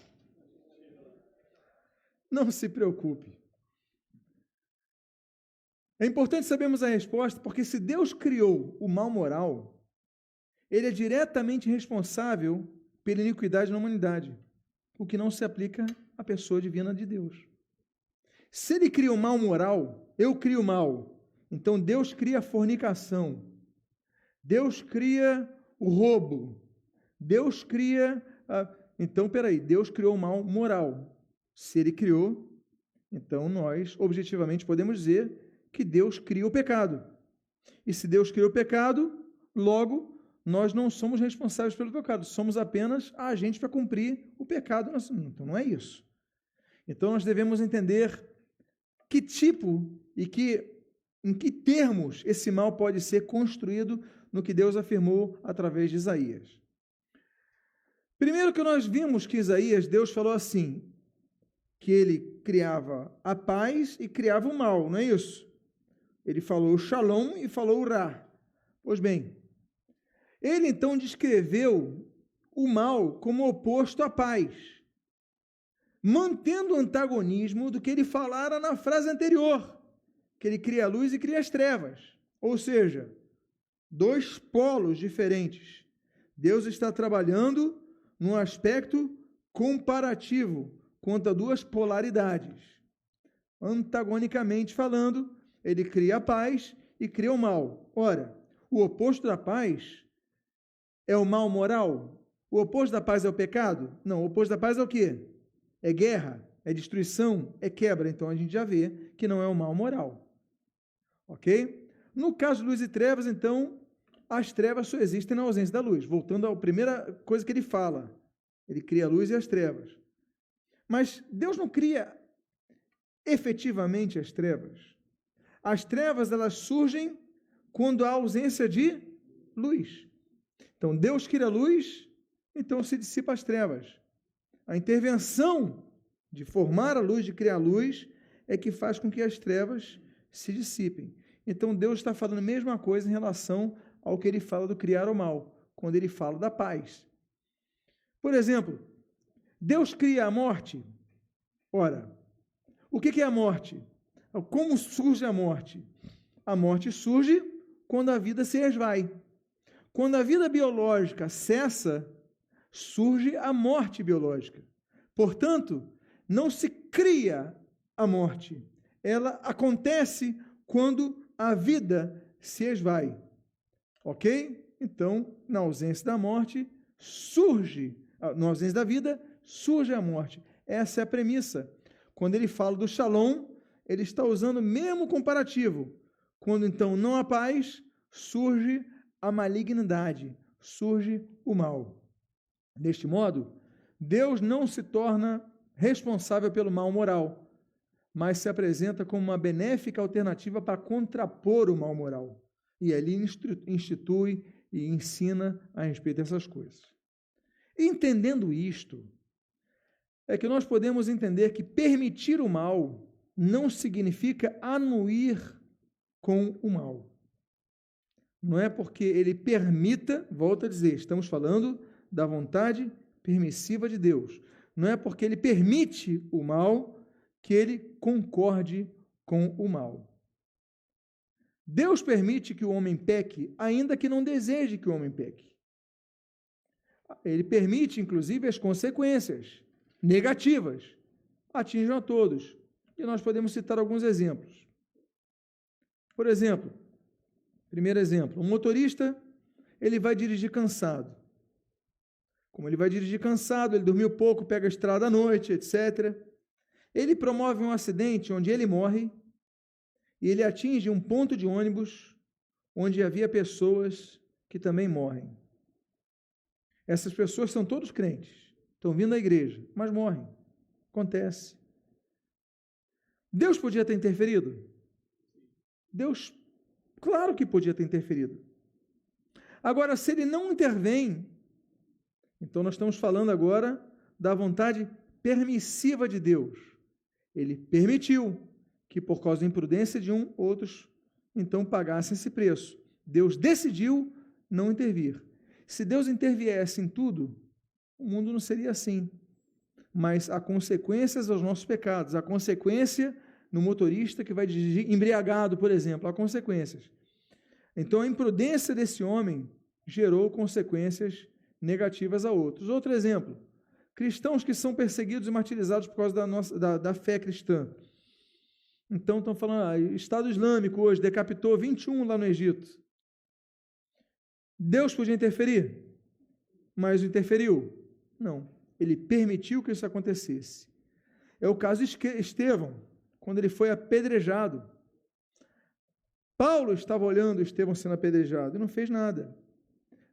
Speaker 1: Não se preocupe. É importante sabermos a resposta, porque se Deus criou o mal moral, Ele é diretamente responsável pela iniquidade na humanidade, o que não se aplica à pessoa divina de Deus. Se Ele cria o mal moral, eu crio o mal. Então Deus cria a fornicação, Deus cria o roubo, Deus cria... Então, Deus criou o mal moral. Se Ele criou, então nós objetivamente podemos dizer que Deus cria o pecado. E se Deus criou o pecado, logo, nós não somos responsáveis pelo pecado, somos apenas agentes para cumprir o pecado. Então, não é isso. Então, nós devemos entender que tipo e em que termos esse mal pode ser construído no que Deus afirmou através de Isaías. Primeiro que nós vimos que Isaías, Deus falou assim, que Ele criava a paz e criava o mal, não é isso? Ele falou o shalom e falou o ra. Pois bem, ele então descreveu o mal como oposto à paz, mantendo o antagonismo do que ele falara na frase anterior, que ele cria a luz e cria as trevas. Ou seja, dois polos diferentes. Deus está trabalhando num aspecto comparativo contra duas polaridades. Antagonicamente falando, ele cria a paz e cria o mal. Ora, o oposto da paz é o mal moral? O oposto da paz é o pecado? Não, o oposto da paz é o quê? É guerra, é destruição, é quebra. Então a gente já vê que não é o mal moral. Ok? No caso de luz e trevas, então, as trevas só existem na ausência da luz. Voltando à primeira coisa que ele fala. Ele cria a luz e as trevas. Mas Deus não cria efetivamente as trevas. As trevas, elas surgem quando há ausência de luz. Então, Deus cria a luz, então se dissipa as trevas. A intervenção de formar a luz, de criar a luz, é que faz com que as trevas se dissipem. Então, Deus está falando a mesma coisa em relação ao que ele fala do criar o mal, quando ele fala da paz. Por exemplo, Deus cria a morte. Ora, o que é a morte? Como surge a morte? A morte surge quando a vida se esvai. Quando a vida biológica cessa, surge a morte biológica. Portanto, não se cria a morte. Ela acontece quando a vida se esvai. Ok? Então, na ausência da morte, na ausência da vida, surge a morte. Essa é a premissa. Quando ele fala do shalom, ele está usando o mesmo comparativo. Quando então não há paz, surge a malignidade, surge o mal. Deste modo, Deus não se torna responsável pelo mal moral, mas se apresenta como uma benéfica alternativa para contrapor o mal moral. E ali institui e ensina a respeito dessas coisas. Entendendo isto, é que nós podemos entender que permitir o mal não significa anuir com o mal. Não é porque ele permita, volto a dizer, estamos falando da vontade permissiva de Deus. Não é porque ele permite o mal que ele concorde com o mal. Deus permite que o homem peque, ainda que não deseje que o homem peque. Ele permite, inclusive, as consequências negativas atinjam a todos. E nós podemos citar alguns exemplos. Por exemplo, primeiro exemplo, um motorista, ele vai dirigir cansado. Como ele vai dirigir cansado, ele dormiu pouco, pega a estrada à noite, etc. Ele promove um acidente onde ele morre e ele atinge um ponto de ônibus onde havia pessoas que também morrem. Essas pessoas são todos crentes, estão vindo à igreja, mas morrem. Acontece. Deus podia ter interferido? Deus, claro que podia ter interferido. Agora, se ele não intervém, então nós estamos falando agora da vontade permissiva de Deus. Ele permitiu que, por causa da imprudência de outros, então pagassem esse preço. Deus decidiu não intervir. Se Deus interviesse em tudo, o mundo não seria assim. Mas há consequências aos nossos pecados, há consequência no motorista que vai dirigir embriagado, por exemplo, há consequências. Então a imprudência desse homem gerou consequências negativas a outros. Outro exemplo, cristãos que são perseguidos e martirizados por causa da fé cristã. Então estão falando, Estado Islâmico hoje decapitou 21 lá no Egito. Deus podia interferir, mas interferiu? Não. Ele permitiu que isso acontecesse. É o caso de Estevão, quando ele foi apedrejado. Paulo estava olhando Estevão sendo apedrejado e não fez nada.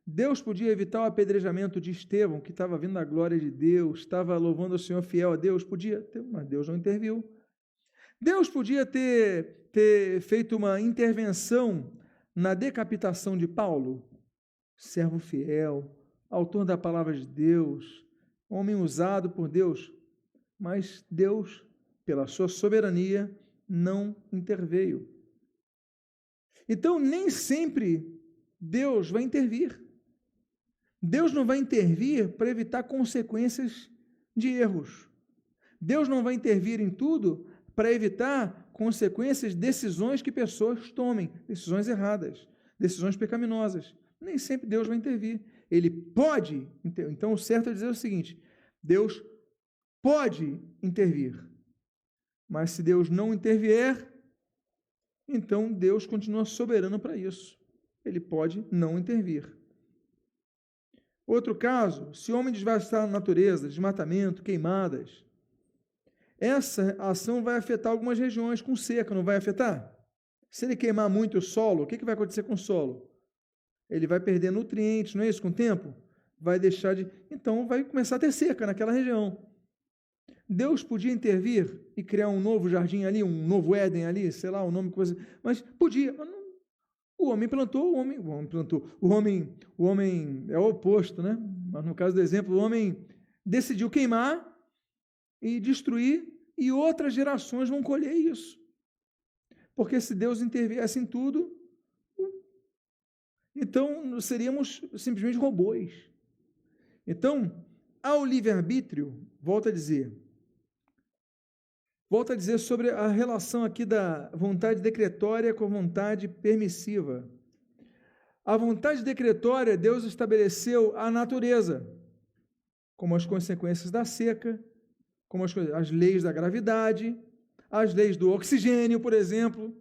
Speaker 1: Deus podia evitar o apedrejamento de Estevão, que estava vindo da glória de Deus, estava louvando o Senhor fiel a Deus, mas Deus não interviu. Deus podia ter feito uma intervenção na decapitação de Paulo, servo fiel, autor da palavra de Deus, homem usado por Deus, mas Deus pela sua soberania, não interveio. Então, nem sempre Deus vai intervir. Deus não vai intervir para evitar consequências de erros. Deus não vai intervir em tudo para evitar consequências de decisões que pessoas tomem, decisões erradas, decisões pecaminosas. Nem sempre Deus vai intervir. Ele pode, então o certo é dizer o seguinte: Deus pode intervir, mas se Deus não intervier, então Deus continua soberano para isso. Ele pode não intervir. Outro caso, se o homem devastar a natureza, desmatamento, queimadas, essa ação vai afetar algumas regiões com seca, não vai afetar? Se ele queimar muito o solo, o que vai acontecer com o solo? Ele vai perder nutrientes, não é isso? Com o tempo? Vai deixar de... Então, vai começar a ter seca naquela região. Deus podia intervir e criar um novo jardim ali, um novo Éden ali, sei lá, o nome que você... Mas podia, mas não... O homem plantou, o homem é o oposto, né? Mas no caso do exemplo, o homem decidiu queimar e destruir, e outras gerações vão colher isso. Porque se Deus interviesse em tudo, então seríamos simplesmente robôs. Então, ao livre-arbítrio, volto a dizer sobre a relação aqui da vontade decretória com a vontade permissiva. A vontade decretória, Deus estabeleceu a natureza, como as consequências da seca, como as leis da gravidade, as leis do oxigênio, por exemplo,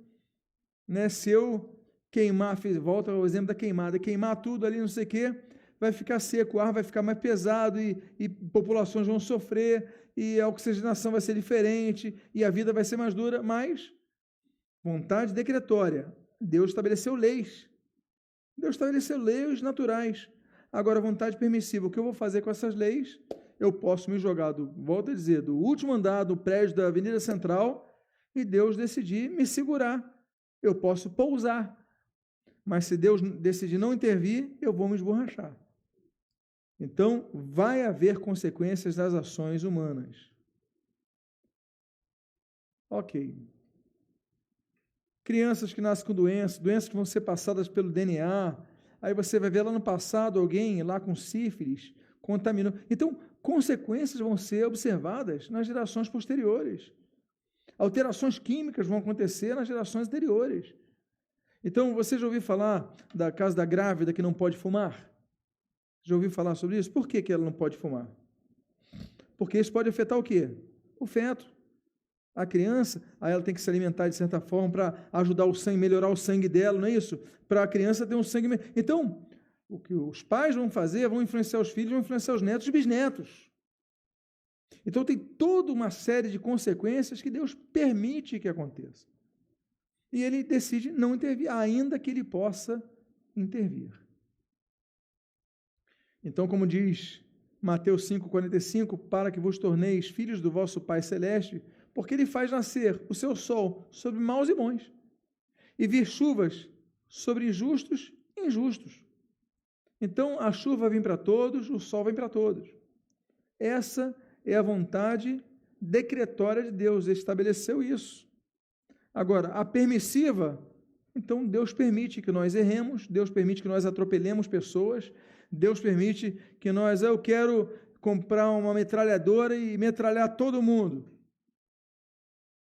Speaker 1: né? Se eu queimar, volta ao exemplo da queimada, queimar tudo ali, não sei o quê, vai ficar seco, o ar vai ficar mais pesado e populações vão sofrer, e a oxigenação vai ser diferente, e a vida vai ser mais dura, mas vontade decretória, Deus estabeleceu leis. Deus estabeleceu leis naturais. Agora, vontade permissiva, o que eu vou fazer com essas leis? Eu posso me jogar, volto a dizer, do último andar do prédio da Avenida Central e Deus decidir me segurar. Eu posso pousar. Mas se Deus decidir não intervir, eu vou me esborrachar. Então, vai haver consequências das ações humanas. Ok. Crianças que nascem com doenças que vão ser passadas pelo DNA, aí você vai ver lá no passado alguém lá com sífilis, contaminou. Então, consequências vão ser observadas nas gerações posteriores. Alterações químicas vão acontecer nas gerações anteriores. Então, você já ouviu falar da casa da grávida que não pode fumar? Já ouviu falar sobre isso? Por que ela não pode fumar? Porque isso pode afetar o quê? O feto. A criança, aí ela tem que se alimentar de certa forma para ajudar o sangue, melhorar o sangue dela, não é isso? Para a criança ter um sangue... Então, o que os pais vão fazer, vão influenciar os filhos, vão influenciar os netos e bisnetos. Então, tem toda uma série de consequências que Deus permite que aconteça. E Ele decide não intervir, ainda que Ele possa intervir. Então, como diz Mateus 5,45, para que vos torneis filhos do vosso Pai Celeste, porque Ele faz nascer o seu sol sobre maus e bons, e vir chuvas sobre justos e injustos. Então, a chuva vem para todos, o sol vem para todos. Essa é a vontade decretória de Deus, Ele estabeleceu isso. Agora, a permissiva, então Deus permite que nós erremos, Deus permite que nós atropelemos pessoas, Deus permite que eu quero comprar uma metralhadora e metralhar todo mundo.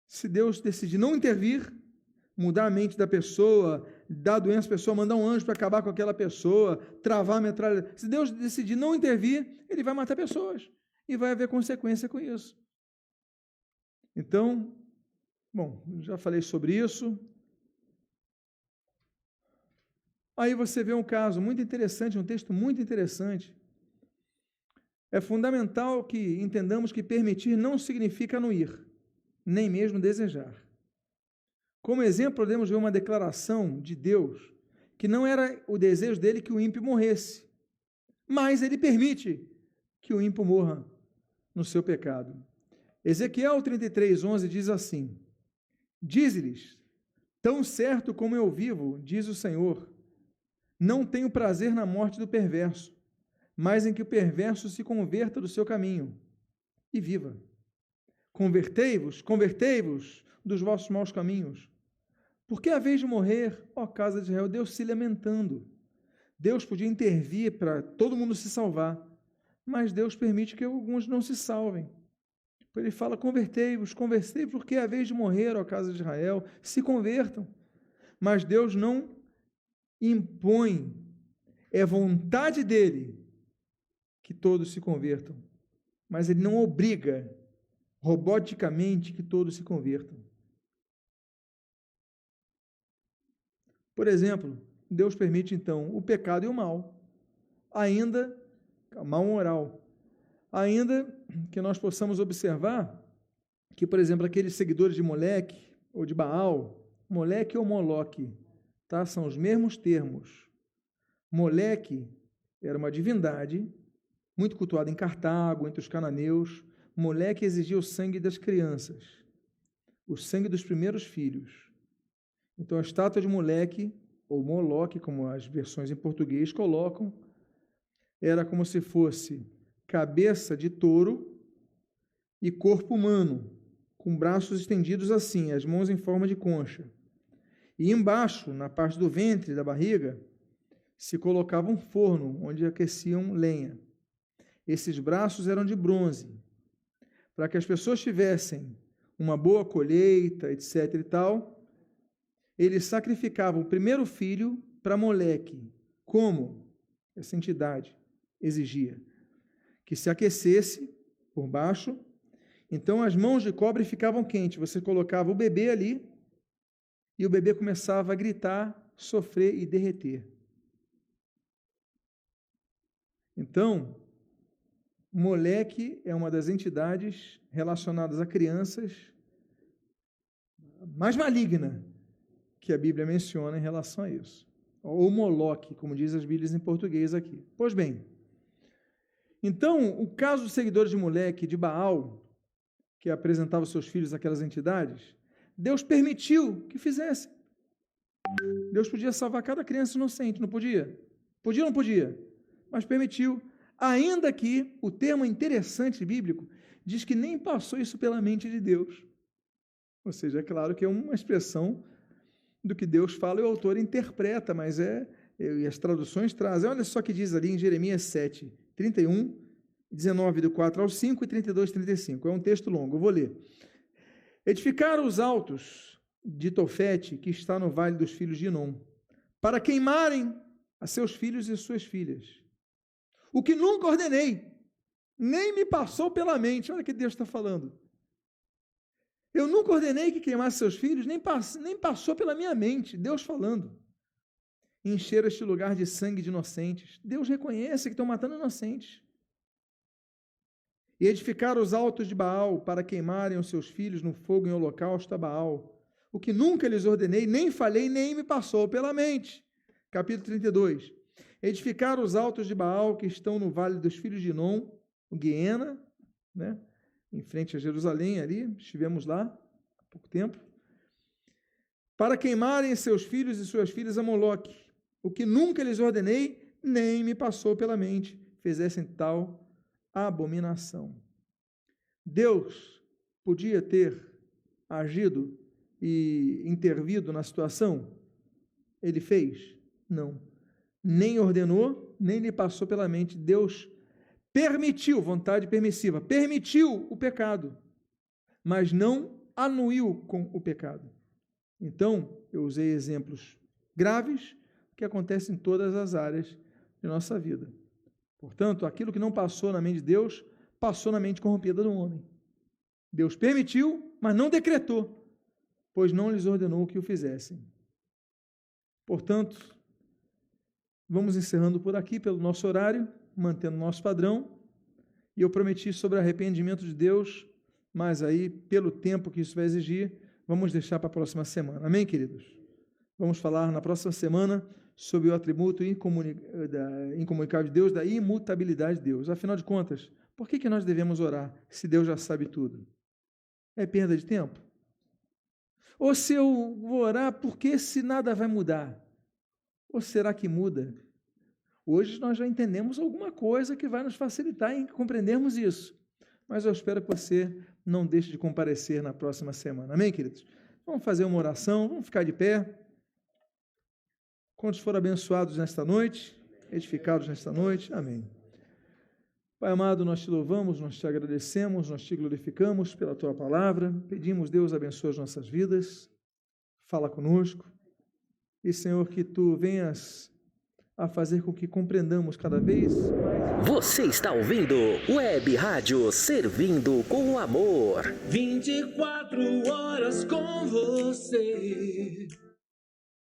Speaker 1: Se Deus decidir não intervir, mudar a mente da pessoa, dar a doença à pessoa, mandar um anjo para acabar com aquela pessoa, travar a metralhadora, se Deus decidir não intervir, Ele vai matar pessoas e vai haver consequência com isso. Então, bom, já falei sobre isso. Aí você vê um caso muito interessante, um texto muito interessante. É fundamental que entendamos que permitir não significa anuir, nem mesmo desejar. Como exemplo, podemos ver uma declaração de Deus, que não era o desejo dele que o ímpio morresse, mas ele permite que o ímpio morra no seu pecado. Ezequiel 33:11 diz assim: dize-lhes, tão certo como eu vivo, diz o Senhor, não tenho prazer na morte do perverso, mas em que o perverso se converta do seu caminho e viva. convertei-vos dos vossos maus caminhos. Porque a vez de morrer, ó casa de Israel, Deus se lamentando. Deus podia intervir para todo mundo se salvar, mas Deus permite que alguns não se salvem. Ele fala, convertei-vos, porque é a vez de morrer, ó casa de Israel, se convertam. Mas Deus não impõe, é vontade dele que todos se convertam, mas ele não obriga roboticamente que todos se convertam. Por exemplo, Deus permite então o pecado e o mal, mal moral, ainda que nós possamos observar que, por exemplo, aqueles seguidores de Moleque ou de Baal, Moleque ou Moloque, tá? São os mesmos termos. Moleque era uma divindade muito cultuada em Cartago, entre os cananeus. Moleque exigia o sangue das crianças, o sangue dos primeiros filhos. Então, a estátua de Moleque, ou Moloque, como as versões em português colocam, era como se fosse cabeça de touro e corpo humano, com braços estendidos assim, as mãos em forma de concha. E embaixo, na parte do ventre, da barriga, se colocava um forno, onde aqueciam lenha. Esses braços eram de bronze, para que as pessoas tivessem uma boa colheita, etc. e tal. Eles sacrificavam o primeiro filho para Moleque. Como? Essa entidade exigia que se aquecesse por baixo. Então as mãos de cobre ficavam quentes. Você colocava o bebê ali e o bebê começava a gritar, sofrer e derreter. Então, Moleque é uma das entidades relacionadas a crianças mais maligna que a Bíblia menciona em relação a isso. Ou Moloque, como diz as Bíblias em português aqui. Pois bem, então, o caso dos seguidores de Moleque, de Baal, que apresentavam seus filhos àquelas entidades, Deus permitiu que fizessem. Deus podia salvar cada criança inocente, não podia? Podia ou não podia? Mas permitiu. Ainda que o termo interessante bíblico diz que nem passou isso pela mente de Deus. Ou seja, é claro que é uma expressão do que Deus fala e o autor interpreta, mas e as traduções trazem. Olha só o que diz ali em Jeremias 7, 31, 19, do 4 ao 5 e 32, 35. É um texto longo, eu vou ler. Edificaram os altos de Tofete, que está no vale dos filhos de Inom, para queimarem a seus filhos e suas filhas. O que nunca ordenei, nem me passou pela mente. Olha o que Deus está falando. Eu nunca ordenei que queimasse seus filhos, nem passou pela minha mente. Deus falando. Encher este lugar de sangue de inocentes. Deus reconhece que estão matando inocentes. E edificaram os altos de Baal para queimarem os seus filhos no fogo em holocausto a Baal. O que nunca lhes ordenei, nem falei, nem me passou pela mente. Capítulo 32. Edificaram os altos de Baal que estão no vale dos filhos de Inom, o Guiena, né? Em frente a Jerusalém, ali, estivemos lá há pouco tempo, para queimarem seus filhos e suas filhas a Moloque, o que nunca lhes ordenei, nem me passou pela mente, fizessem tal abominação. Deus podia ter agido e intervido na situação? Ele fez? Não. Nem ordenou, nem lhe passou pela mente. Deus permitiu, vontade permissiva, permitiu o pecado, mas não anuiu com o pecado. Então, eu usei exemplos graves que acontecem em todas as áreas de nossa vida. Portanto, aquilo que não passou na mente de Deus, passou na mente corrompida do homem. Deus permitiu, mas não decretou, pois não lhes ordenou que o fizessem. Portanto, vamos encerrando por aqui, pelo nosso horário, mantendo o nosso padrão, e eu prometi sobre arrependimento de Deus, mas aí, pelo tempo que isso vai exigir, vamos deixar para a próxima semana. Amém, queridos? Vamos falar na próxima semana sobre o atributo incomunicável de Deus, da imutabilidade de Deus. Afinal de contas, por que nós devemos orar se Deus já sabe tudo? É perda de tempo? Ou se eu vou orar, porque se nada vai mudar? Ou será que muda? Hoje nós já entendemos alguma coisa que vai nos facilitar em compreendermos isso. mas eu espero que você não deixe de comparecer na próxima semana. Amém, queridos? Vamos fazer uma oração, vamos ficar de pé. Quantos foram abençoados nesta noite, edificados nesta noite? Amém. Pai amado, nós te louvamos, nós te agradecemos, nós te glorificamos pela tua palavra, pedimos, Deus, abençoe as nossas vidas, fala conosco, e, Senhor, que tu venhas a fazer com que compreendamos cada vez mais.
Speaker 2: Você está ouvindo Web Rádio Servindo com Amor.
Speaker 3: 24 horas com você.